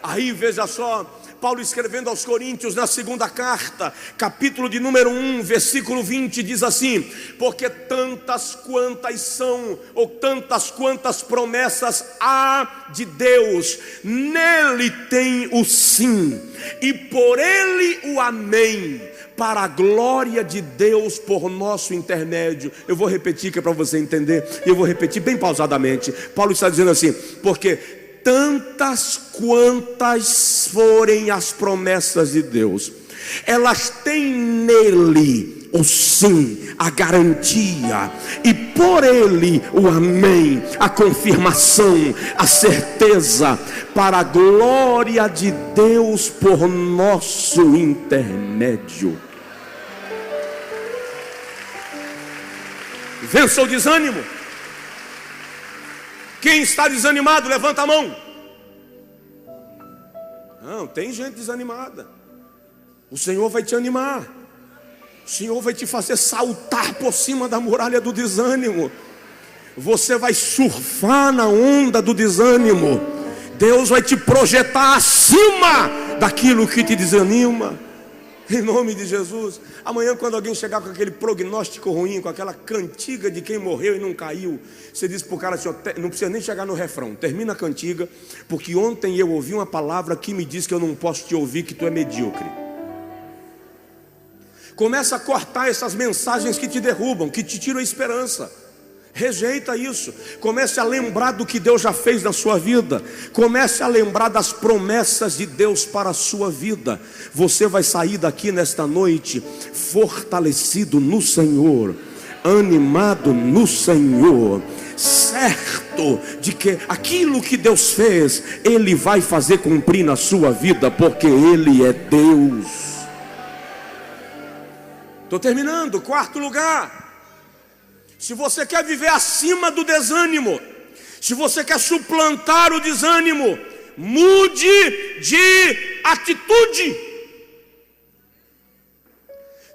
Aí veja só, Paulo escrevendo aos Coríntios na segunda carta, capítulo de número 1, versículo 20, diz assim: porque tantas quantas são, ou tantas quantas promessas há de Deus, nele tem o sim, e por ele o amém, para a glória de Deus por nosso intermédio. Eu vou repetir que é para você entender, e eu vou repetir bem pausadamente. Paulo está dizendo assim: porque tantas quantas forem as promessas de Deus, elas têm nele o sim, a garantia, e por ele o amém, a confirmação, a certeza, para a glória de Deus por nosso intermédio. Vença o desânimo. Quem está desanimado, levanta a mão. Não, tem gente desanimada. O Senhor vai te animar. O Senhor vai te fazer saltar por cima da muralha do desânimo. Você vai surfar na onda do desânimo. Deus vai te projetar acima daquilo que te desanima. Em nome de Jesus. Amanhã, quando alguém chegar com aquele prognóstico ruim, com aquela cantiga de quem morreu e não caiu, você diz para o cara assim: não precisa nem chegar no refrão, termina a cantiga, porque ontem eu ouvi uma palavra que me diz que eu não posso te ouvir, que tu é medíocre. Começa a cortar essas mensagens que te derrubam, que te tiram a esperança. Rejeita isso. Comece a lembrar do que Deus já fez na sua vida. Comece a lembrar das promessas de Deus para a sua vida. Você vai sair daqui nesta noite fortalecido no Senhor, animado no Senhor, certo de que aquilo que Deus fez, Ele vai fazer cumprir na sua vida, porque Ele é Deus. Estou terminando. Quarto lugar. Se você quer viver acima do desânimo, se você quer suplantar o desânimo, mude de atitude.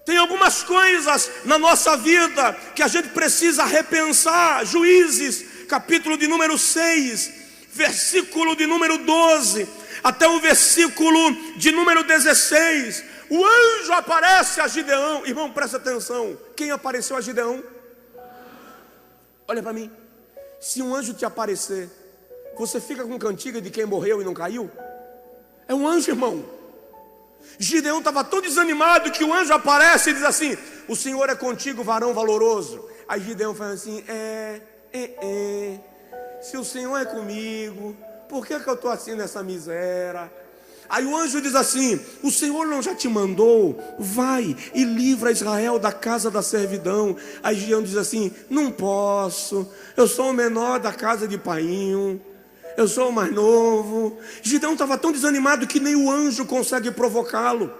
Tem algumas coisas na nossa vida que a gente precisa repensar. Juízes, capítulo de número 6, versículo de número 12, até o versículo de número 16. O anjo aparece a Gideão. Irmão, presta atenção. Quem apareceu a Gideão? Olha para mim. Se um anjo te aparecer, você fica com cantiga de quem morreu e não caiu? É um anjo, irmão. Gideão estava tão desanimado que o anjo aparece e diz assim: o Senhor é contigo, varão valoroso. Aí Gideão fala assim: se o Senhor é comigo, por que eu estou assim nessa miséria? Aí o anjo diz assim: o Senhor não já te mandou? Vai e livra Israel da casa da servidão. Aí Gideão diz assim: não posso, eu sou o menor da casa de painho, eu sou o mais novo. Gideão estava tão desanimado que nem o anjo consegue provocá-lo.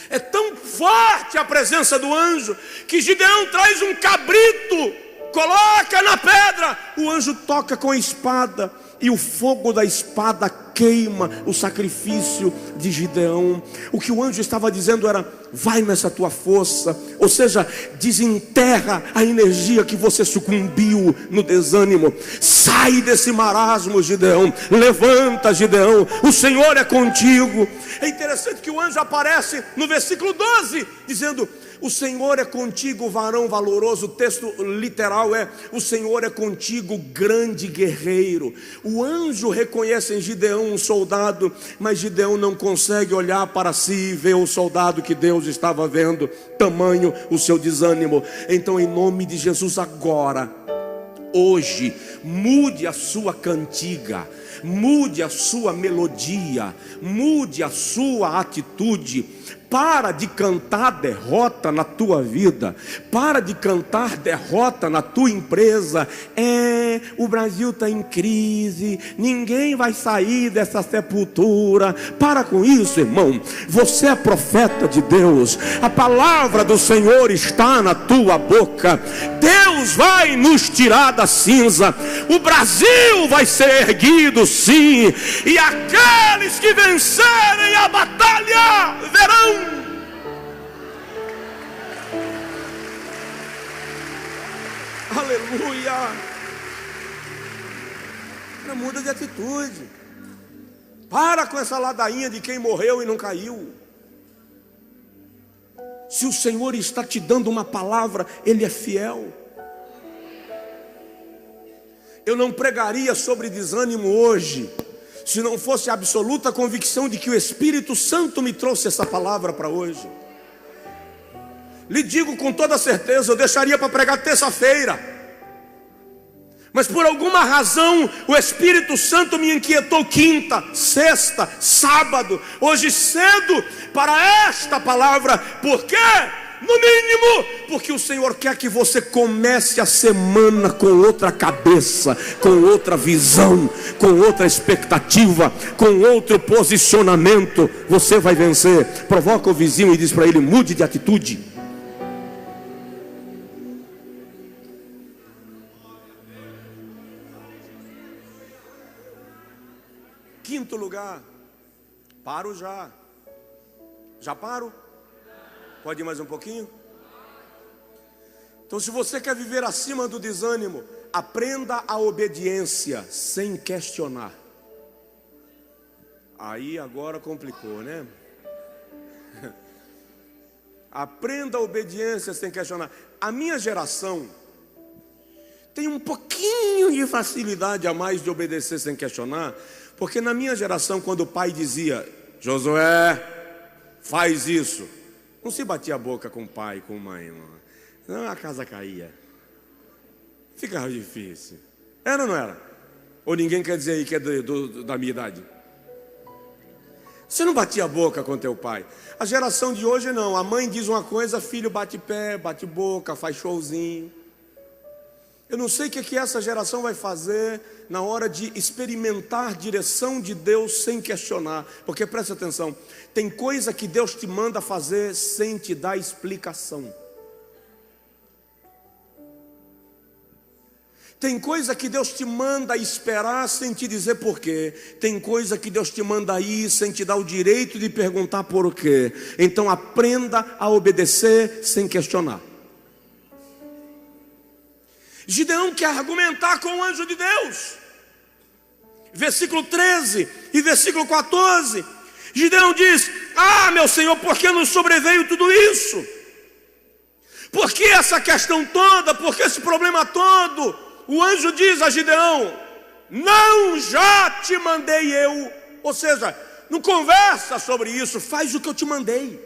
É tão forte a presença do anjo que Gideão traz um cabrito, coloca na pedra, o anjo toca com a espada e o fogo da espada queima o sacrifício de Gideão. O que o anjo estava dizendo era: vai nessa tua força, ou seja, desenterra a energia que você sucumbiu no desânimo. Sai desse marasmo, Gideão. Levanta, Gideão, o Senhor é contigo. É interessante que o anjo aparece no versículo 12 dizendo: o Senhor é contigo, varão valoroso. O texto literal é: o Senhor é contigo, grande guerreiro. O anjo reconhece em Gideão um soldado, mas Gideão não consegue olhar para si e ver o soldado que Deus estava vendo. Tamanho o seu desânimo. Então, em nome de Jesus, agora, hoje, mude a sua cantiga, mude a sua melodia, mude a sua atitude. Para de cantar derrota na tua vida. Para de cantar derrota na tua empresa. O Brasil está em crise, ninguém vai sair dessa sepultura. Para com isso, irmão. Você é profeta de Deus. A palavra do Senhor está na tua boca. Deus vai nos tirar da cinza. O Brasil vai ser erguido, sim. E aqueles que vencerem a batalha verão. Aleluia. Não muda de atitude. Para com essa ladainha de quem morreu e não caiu. Se o Senhor está te dando uma palavra, Ele é fiel. Eu não pregaria sobre desânimo hoje se não fosse a absoluta convicção de que o Espírito Santo me trouxe essa palavra para hoje. Lhe digo com toda certeza, eu deixaria para pregar terça-feira, Mas por alguma razão o Espírito Santo me inquietou quinta, sexta, sábado, hoje cedo para esta palavra. Por quê? No mínimo, porque o Senhor quer que você comece a semana com outra cabeça, com outra visão, com outra expectativa, com outro posicionamento. Você vai vencer. Provoca o vizinho e diz para ele: mude de atitude. Quinto lugar, paro já. Já paro? Pode ir mais um pouquinho? Então, se você quer viver acima do desânimo, aprenda a obediência sem questionar. Aí agora complicou, né? Aprenda a obediência sem questionar. A minha geração tem um pouquinho de facilidade a mais de obedecer sem questionar, porque na minha geração, quando o pai dizia: Josué, faz isso, não se batia a boca com o pai, com a mãe, não, a casa caía, ficava difícil. Era ou não era? Ou ninguém quer dizer aí que é da minha idade? Você não batia a boca com teu pai. A geração de hoje não, a mãe diz uma coisa, filho bate pé, bate boca, faz showzinho. Eu não sei o que essa geração vai fazer na hora de experimentar direção de Deus sem questionar. Porque presta atenção, tem coisa que Deus te manda fazer sem te dar explicação. Tem coisa que Deus te manda esperar sem te dizer porquê. Tem coisa que Deus te manda ir sem te dar o direito de perguntar por quê. Então aprenda a obedecer sem questionar. Gideão quer argumentar com o anjo de Deus. Versículo 13 e versículo 14. Gideão diz: ah, meu Senhor, por que nos sobreveio tudo isso? Por que essa questão toda? Por que esse problema todo? O anjo diz a Gideão: não já te mandei eu. Ou seja, não conversa sobre isso, faz o que eu te mandei.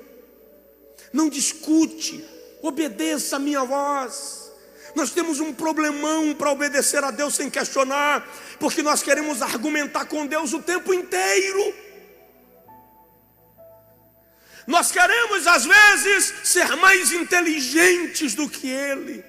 Não discute, obedeça a minha voz. Nós temos um problemão para obedecer a Deus sem questionar, porque nós queremos argumentar com Deus o tempo inteiro. Nós queremos às vezes ser mais inteligentes do que Ele.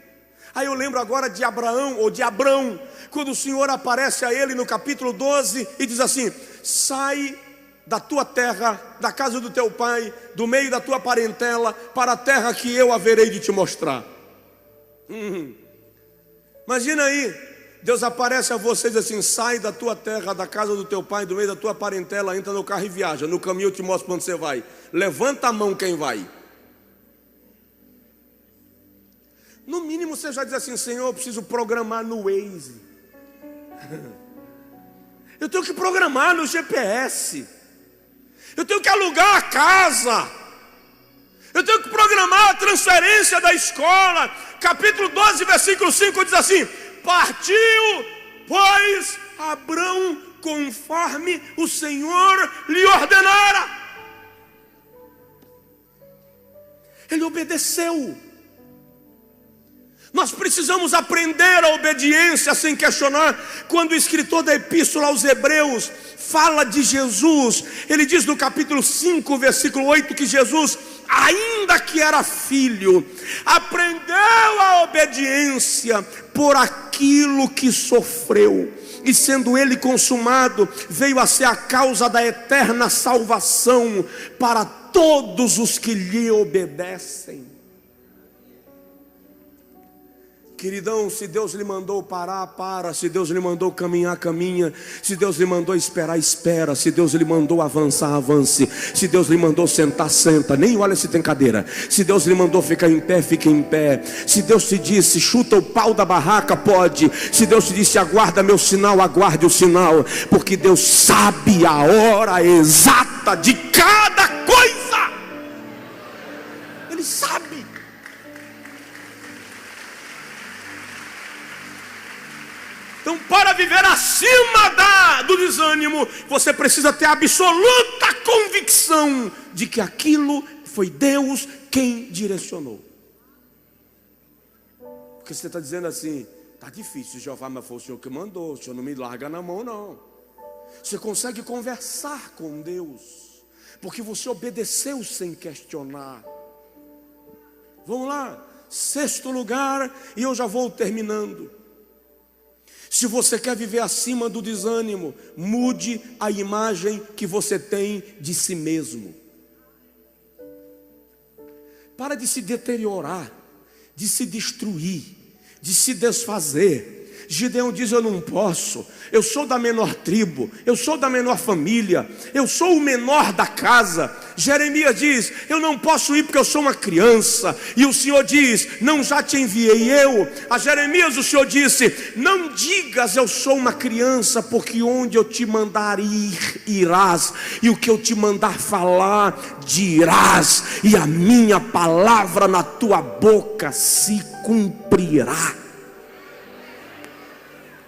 Aí eu lembro agora de Abraão, ou de Abrão, quando o Senhor aparece a ele no capítulo 12 e diz assim: sai da tua terra, da casa do teu pai, do meio da tua parentela, para a terra que eu haverei de te mostrar. Imagina aí, Deus aparece a você e diz assim: sai da tua terra, da casa do teu pai, do meio da tua parentela, entra no carro e viaja, no caminho eu te mostro para onde você vai. Levanta a mão quem vai. No mínimo você já diz assim: Senhor, eu preciso programar no Waze. Eu tenho que programar no GPS. Eu tenho que alugar a casa. Eu tenho que programar a transferência da escola. Capítulo 12, versículo 5 diz assim: partiu, pois, Abrão conforme o Senhor lhe ordenara. Ele obedeceu. Nós precisamos aprender a obediência sem questionar. Quando o escritor da epístola aos Hebreus fala de Jesus, ele diz no capítulo 5, versículo 8, que Jesus, ainda que era filho, aprendeu a obediência por aquilo que sofreu, e sendo ele consumado, veio a ser a causa da eterna salvação para todos os que lhe obedecem. Queridão, se Deus lhe mandou parar, para. Se Deus lhe mandou caminhar, caminha. Se Deus lhe mandou esperar, espera. Se Deus lhe mandou avançar, avance. Se Deus lhe mandou sentar, senta. Nem olha se tem cadeira. Se Deus lhe mandou ficar em pé, fique em pé. Se Deus te disse, chuta o pau da barraca, pode. Se Deus te disse, aguarda meu sinal, aguarde o sinal. Porque Deus sabe a hora exata de cada coisa. Ele sabe. Então, para viver acima do desânimo, você precisa ter absoluta convicção de que aquilo foi Deus quem direcionou. Porque você está dizendo assim: Está difícil, Jeová, mas foi o Senhor que mandou. O Senhor não me larga na mão, não. Você consegue conversar com Deus, porque você obedeceu sem questionar. Vamos lá, 6º lugar, e eu já vou terminando. Se você quer viver acima do desânimo, mude a imagem que você tem de si mesmo. Para de se deteriorar, de se destruir, de se desfazer. Gideão diz: eu não posso, eu sou da menor tribo, eu sou da menor família, eu sou o menor da casa. Jeremias diz: eu não posso ir porque eu sou uma criança. E o Senhor diz: não já te enviei eu? A Jeremias o Senhor disse: não digas eu sou uma criança, porque onde eu te mandar ir, irás, e o que eu te mandar falar, dirás, e a minha palavra na tua boca se cumprirá.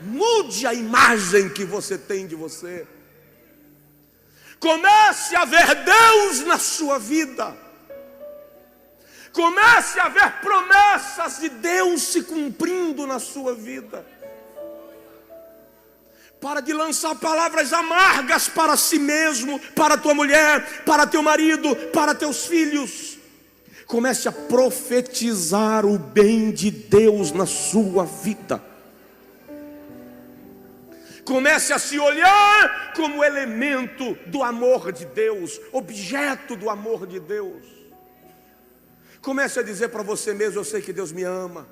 Mude a imagem que você tem de você. Comece a ver Deus na sua vida. Comece a ver promessas de Deus se cumprindo na sua vida. Para de lançar palavras amargas para si mesmo, para tua mulher, para teu marido, para teus filhos. Comece a profetizar o bem de Deus na sua vida. Comece a se olhar como elemento do amor de Deus, objeto do amor de Deus. Comece a dizer para você mesmo: eu sei que Deus me ama.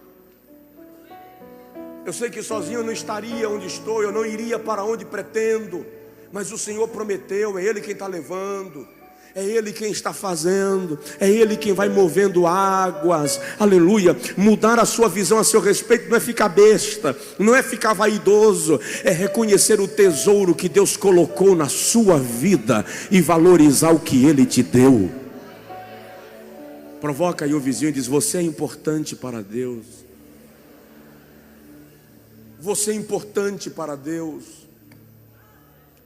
Eu sei que sozinho eu não estaria onde estou, eu não iria para onde pretendo. Mas o Senhor prometeu, é Ele quem está levando. É Ele quem está fazendo, é Ele quem vai movendo águas, aleluia. Mudar a sua visão a seu respeito não é ficar besta, não é ficar vaidoso, é reconhecer o tesouro que Deus colocou na sua vida e valorizar o que Ele te deu. Provoca aí o vizinho e diz: você é importante para Deus. Você é importante para Deus.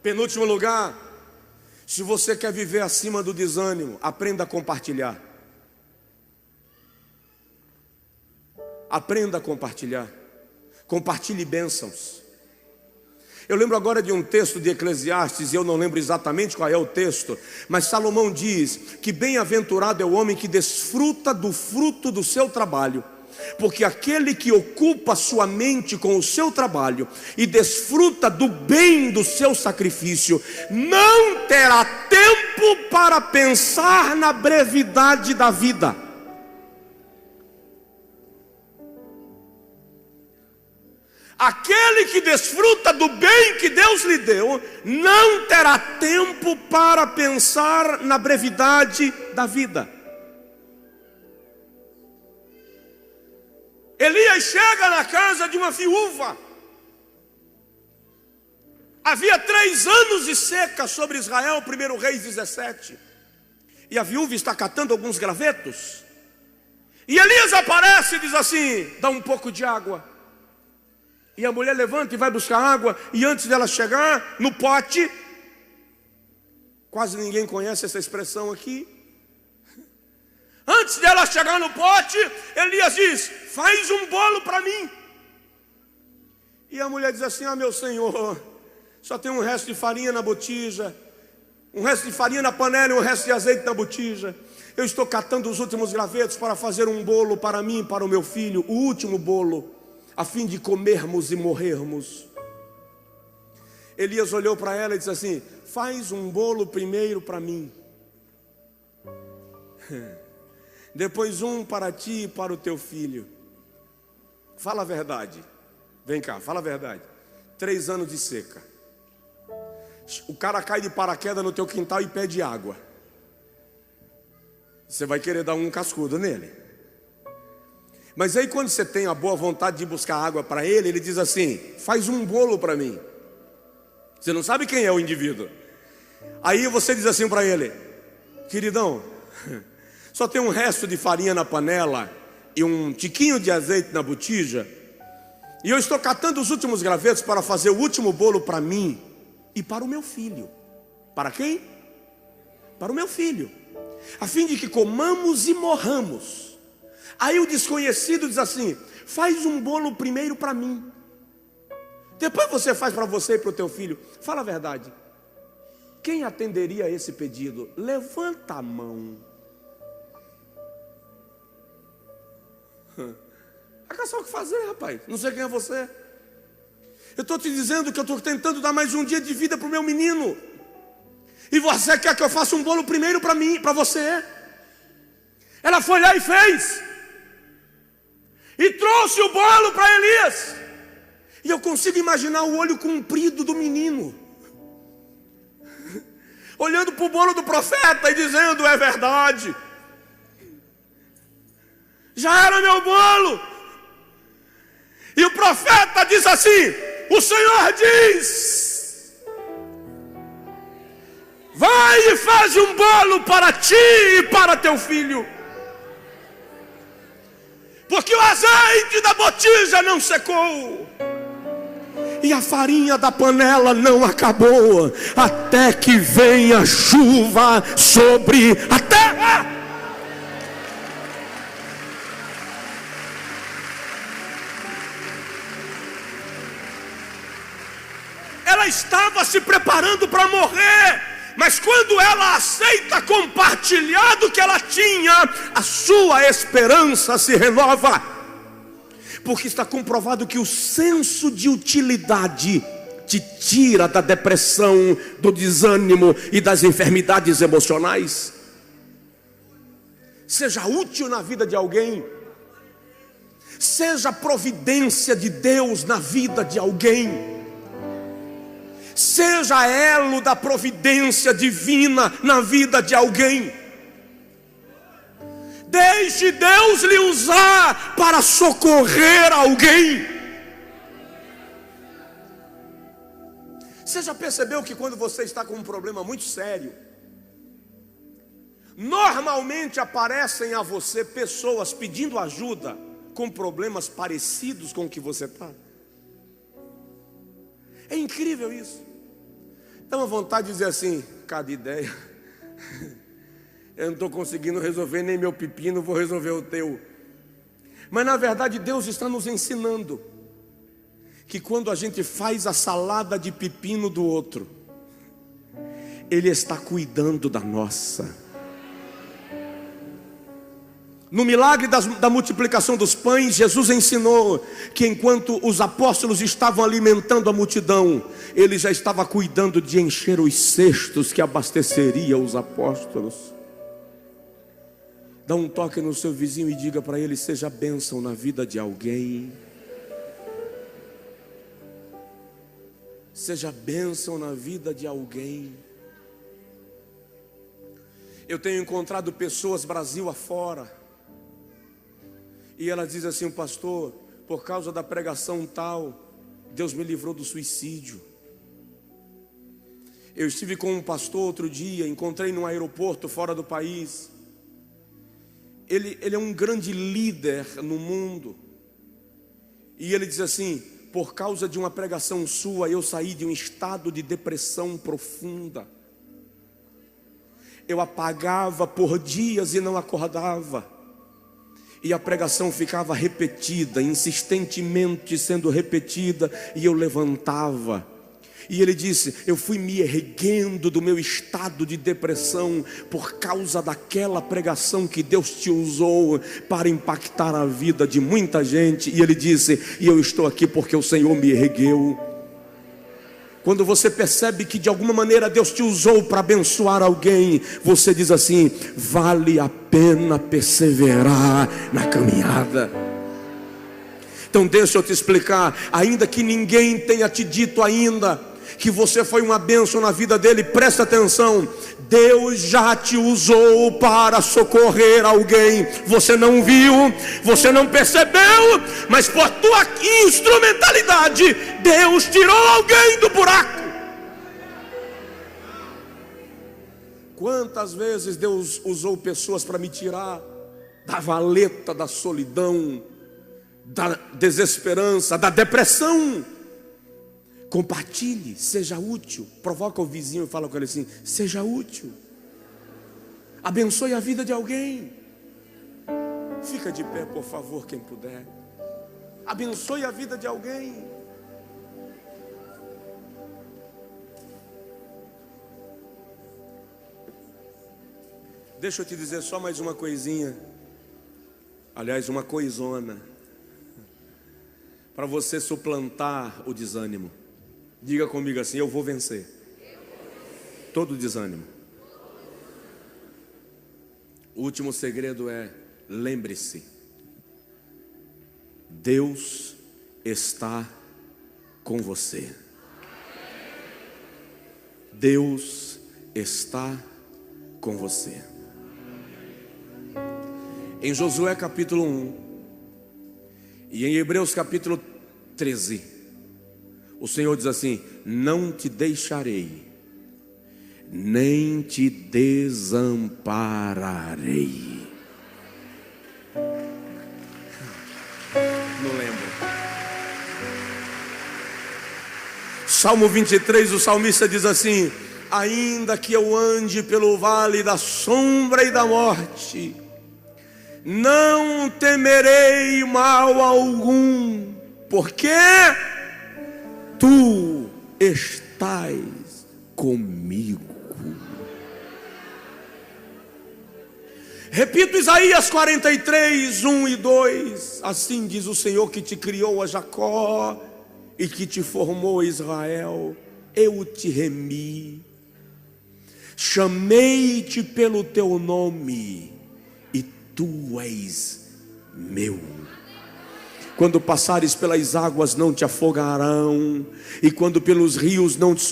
Penúltimo lugar, se você quer viver acima do desânimo, aprenda a compartilhar. Aprenda a compartilhar. Compartilhe bênçãos. Eu lembro agora de um texto de Eclesiastes, e eu não lembro exatamente qual é o texto, mas Salomão diz que bem-aventurado é o homem que desfruta do fruto do seu trabalho. Porque aquele que ocupa sua mente com o seu trabalho e desfruta do bem do seu sacrifício, não terá tempo para pensar na brevidade da vida. Aquele que desfruta do bem que Deus lhe deu, não terá tempo para pensar na brevidade da vida. Elias chega na casa de uma viúva. Havia 3 anos de seca sobre Israel, 1 Reis 17. E a viúva está catando alguns gravetos. E Elias aparece e diz assim: dá um pouco de água. E a mulher levanta e vai buscar água. E antes dela chegar no pote, quase ninguém conhece essa expressão aqui. Antes dela chegar no pote, Elias diz: faz um bolo para mim. E a mulher diz assim: ah, meu senhor, só tem um resto de farinha na botija, um resto de farinha na panela e um resto de azeite na botija. Eu estou catando os últimos gravetos para fazer um bolo para mim e para o meu filho, o último bolo, a fim de comermos e morrermos. Elias olhou para ela e disse assim: faz um bolo primeiro para mim, depois um para ti e para o teu filho. Fala a verdade. Vem cá, fala a verdade. 3 anos de seca. O cara cai de paraquedas no teu quintal e pede água. Você vai querer dar um cascudo nele. Mas aí quando você tem a boa vontade de buscar água para ele, ele diz assim: faz um bolo para mim. Você não sabe quem é o indivíduo. Aí você diz assim para ele: queridão, só tem um resto de farinha na panela e um tiquinho de azeite na botija, e eu estou catando os últimos gravetos para fazer o último bolo para mim e para o meu filho. Para quem? Para o meu filho, a fim de que comamos e morramos. Aí o desconhecido diz assim: faz um bolo primeiro para mim, depois você faz para você e para o teu filho. Fala a verdade, quem atenderia a esse pedido? Levanta a mão. É só o que fazer, rapaz. Não sei quem é você. Eu estou te dizendo que eu estou tentando dar mais um dia de vida para o meu menino, e você quer que eu faça um bolo primeiro para mim, para você? Ela foi lá e fez, e trouxe o bolo para Elias. E eu consigo imaginar o olho comprido do menino, olhando para o bolo do profeta e dizendo: é verdade, já era meu bolo. E o profeta diz assim: o Senhor diz: vai e faz um bolo para ti e para teu filho, porque o azeite da botija não secou e a farinha da panela não acabou, até que venha chuva sobre a terra. Ela estava se preparando para morrer, mas quando ela aceita compartilhar do que ela tinha, a sua esperança se renova. Porque está comprovado que o senso de utilidade te tira da depressão, do desânimo e das enfermidades emocionais. Seja útil na vida de alguém, seja providência de Deus na vida de alguém, seja elo da providência divina na vida de alguém. Deixe Deus lhe usar para socorrer alguém. Você já percebeu que quando você está com um problema muito sério, normalmente aparecem a você pessoas pedindo ajuda com problemas parecidos com o que você está? É incrível isso. Dá uma vontade de dizer assim: cada ideia, eu não estou conseguindo resolver nem meu pepino, vou resolver o teu. Mas na verdade Deus está nos ensinando que quando a gente faz a salada de pepino do outro, Ele está cuidando da nossa. No milagre da multiplicação dos pães, Jesus ensinou que enquanto os apóstolos estavam alimentando a multidão, Ele já estava cuidando de encher os cestos que abasteceria os apóstolos. Dá um toque no seu vizinho e diga para ele: seja bênção na vida de alguém. Seja bênção na vida de alguém. Eu tenho encontrado pessoas Brasil afora, e ela diz assim: pastor, por causa da pregação tal, Deus me livrou do suicídio. Eu estive com um pastor outro dia, encontrei num aeroporto fora do país. Ele é um grande líder no mundo, e ele diz assim: por causa de uma pregação sua, eu saí de um estado de depressão profunda. Eu apagava por dias e não acordava, e a pregação ficava repetida, insistentemente sendo repetida, e eu levantava. E ele disse: eu fui me erguendo do meu estado de depressão por causa daquela pregação que Deus te usou para impactar a vida de muita gente. E ele disse: e eu estou aqui porque o Senhor me ergueu. Quando você percebe que de alguma maneira Deus te usou para abençoar alguém, você diz assim: vale a pena perseverar na caminhada. Então deixa eu te explicar, ainda que ninguém tenha te dito ainda que você foi uma bênção na vida dele, presta atenção: Deus já te usou para socorrer alguém. Você não viu, você não percebeu, mas por tua instrumentalidade, Deus tirou alguém do buraco. Quantas vezes Deus usou pessoas para me tirar da valeta da solidão, da desesperança, da depressão. Compartilhe, seja útil. Provoca o vizinho e fala com ele assim: seja útil. Abençoe a vida de alguém. Fica de pé, por favor, quem puder. Abençoe a vida de alguém. Deixa eu te dizer só mais uma coisinha. Aliás, uma coisona. Para você suplantar o desânimo. Diga comigo assim: eu vou vencer todo desânimo. O último segredo é: lembre-se, Deus está com você. Deus está com você. Em Josué capítulo 1 e em Hebreus capítulo 13, o Senhor diz assim: não te deixarei, nem te desampararei. Não lembro. Salmo 23, o salmista diz assim: ainda que eu ande pelo vale da sombra e da morte, não temerei mal algum, porque tu estás comigo. Repito Isaías 43, 1 e 2. Assim diz o Senhor que te criou a Jacó e que te formou a Israel. Eu te remi, chamei-te pelo teu nome, e tu és meu. Quando passares pelas águas não te afogarão, e quando pelos rios não te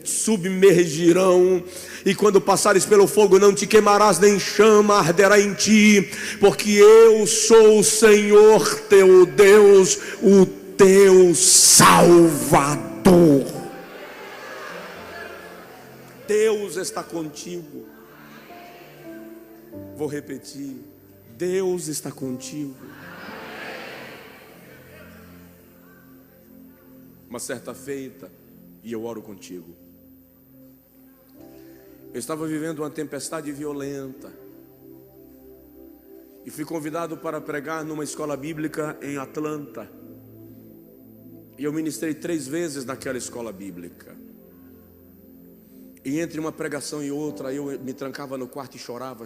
submergirão, e quando passares pelo fogo não te queimarás, nem chama arderá em ti, porque eu sou o Senhor teu Deus, o teu Salvador. Deus está contigo. Vou repetir: Deus está contigo. Uma certa feita, e eu oro contigo, eu estava vivendo uma tempestade violenta e fui convidado para pregar numa escola bíblica em Atlanta. E eu ministrei 3 vezes naquela escola bíblica. E entre uma pregação e outra, eu me trancava no quarto e chorava.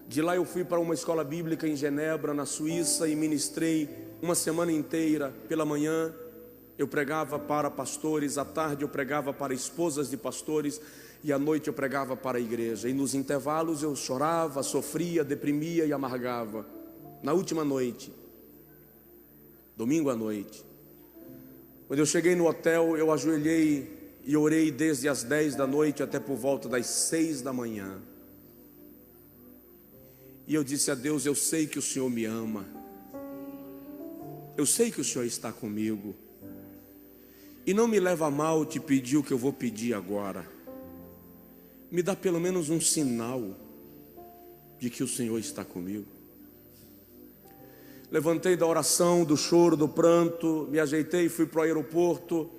De lá eu fui para uma escola bíblica em Genebra, na Suíça, e ministrei uma semana inteira. Pela manhã eu pregava para pastores, à tarde eu pregava para esposas de pastores, e à noite eu pregava para a igreja. E nos intervalos eu chorava, sofria, deprimia e amargava. Na última noite, domingo à noite, quando eu cheguei no hotel, eu ajoelhei e orei desde as 10 da noite até por volta das 6 da manhã. E eu disse a Deus: eu sei que o Senhor me ama, eu sei que o Senhor está comigo, e não me leva a mal te pedir o que eu vou pedir agora. Me dá pelo menos um sinal de que o Senhor está comigo. Levantei da oração, do choro, do pranto, me ajeitei e fui para o aeroporto.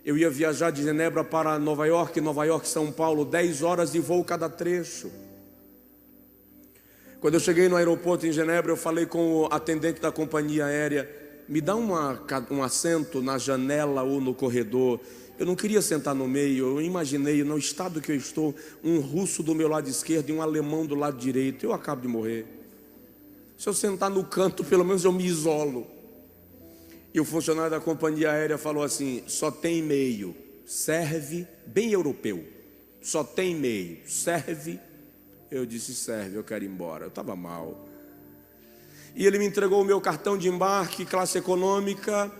Eu ia viajar de Genebra para Nova York, São Paulo, 10 horas de voo cada trecho. Quando eu cheguei no aeroporto em Genebra, eu falei com o atendente da companhia aérea: me dá um assento na janela ou no corredor. Eu não queria sentar no meio. Eu imaginei, no estado que eu estou, um russo do meu lado esquerdo e um alemão do lado direito. Eu acabo de morrer. Se eu sentar no canto, pelo menos eu me isolo. E o funcionário da companhia aérea falou assim: só tem meio, serve, bem europeu. Só tem meio, serve. Eu disse: serve, eu quero ir embora. Eu estava mal. E ele me entregou o meu cartão de embarque, classe econômica.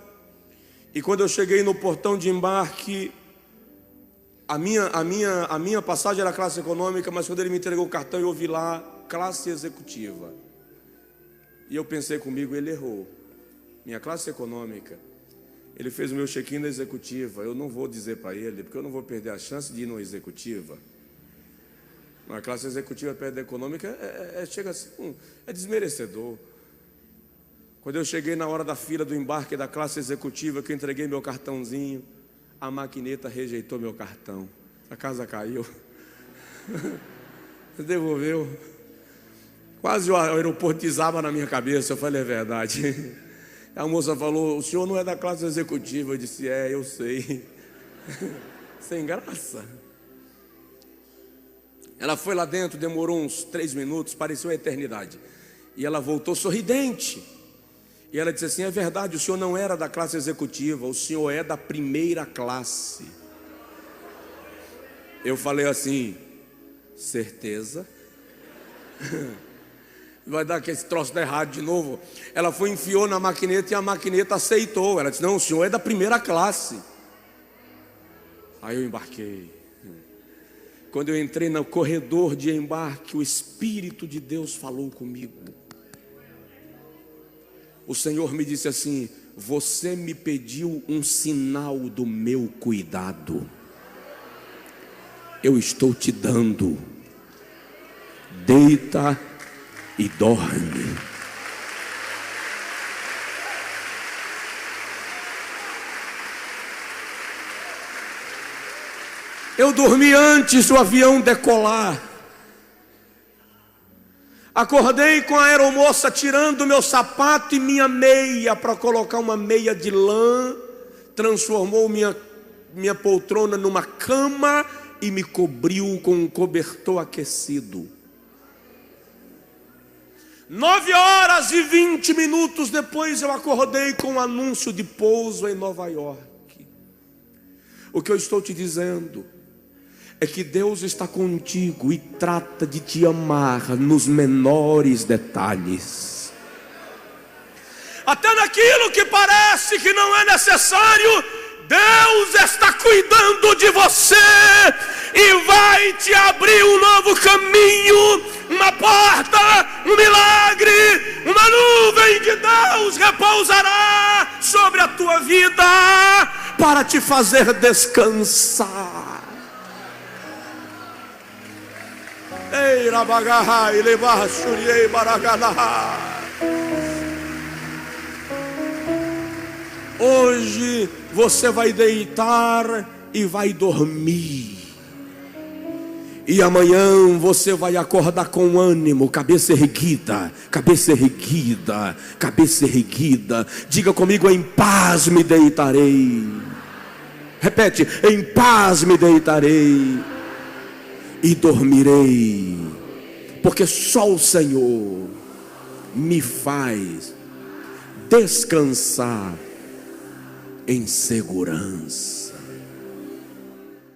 E quando eu cheguei no portão de embarque, a minha passagem era classe econômica, mas quando ele me entregou o cartão, eu vi lá classe executiva. E eu pensei comigo: ele errou. Minha classe econômica. Ele fez o meu check-in na executiva. Eu não vou dizer para ele, porque eu não vou perder a chance de ir numa executiva. Uma classe executiva perto da econômica chega assim, é desmerecedor. Quando eu cheguei na hora da fila do embarque da classe executiva, que eu entreguei meu cartãozinho, a maquineta rejeitou meu cartão. A casa caiu. Devolveu. Quase o aeroporto desaba na minha cabeça. Eu falei, é verdade. A moça falou, o senhor não é da classe executiva. Eu disse, eu sei. Sem graça. Ela foi lá dentro, demorou uns 3 minutos, pareceu uma eternidade. E ela voltou sorridente. E ela disse assim, é verdade, o senhor não era da classe executiva, o senhor é da primeira classe. Eu falei assim, certeza? Vai dar que esse troço dá errado de novo. Ela foi, enfiou na maquineta e a maquineta aceitou. Ela disse, não, o senhor é da primeira classe. Aí eu embarquei. Quando eu entrei no corredor de embarque, o Espírito de Deus falou comigo. O Senhor me disse assim, você me pediu um sinal do meu cuidado. Eu estou te dando. Deita e dorme. Eu dormi antes do avião decolar. Acordei com a aeromoça tirando meu sapato e minha meia para colocar uma meia de lã. Transformou minha poltrona numa cama e me cobriu com um cobertor aquecido. 9h20 depois eu acordei com um anúncio de pouso em Nova York. O que eu estou te dizendo é que Deus está contigo e trata de te amar nos menores detalhes. Até naquilo que parece que não é necessário, Deus está cuidando de você e vai te abrir um novo caminho, uma porta, um milagre, uma nuvem de Deus repousará sobre a tua vida para te fazer descansar. Ei, rabagarra, elevar, xuriei, baraganaha. Hoje você vai deitar e vai dormir. E amanhã você vai acordar com ânimo, cabeça erguida, cabeça erguida, cabeça erguida. Diga comigo, em paz me deitarei. Repete, em paz me deitarei e dormirei, porque só o Senhor me faz descansar em segurança.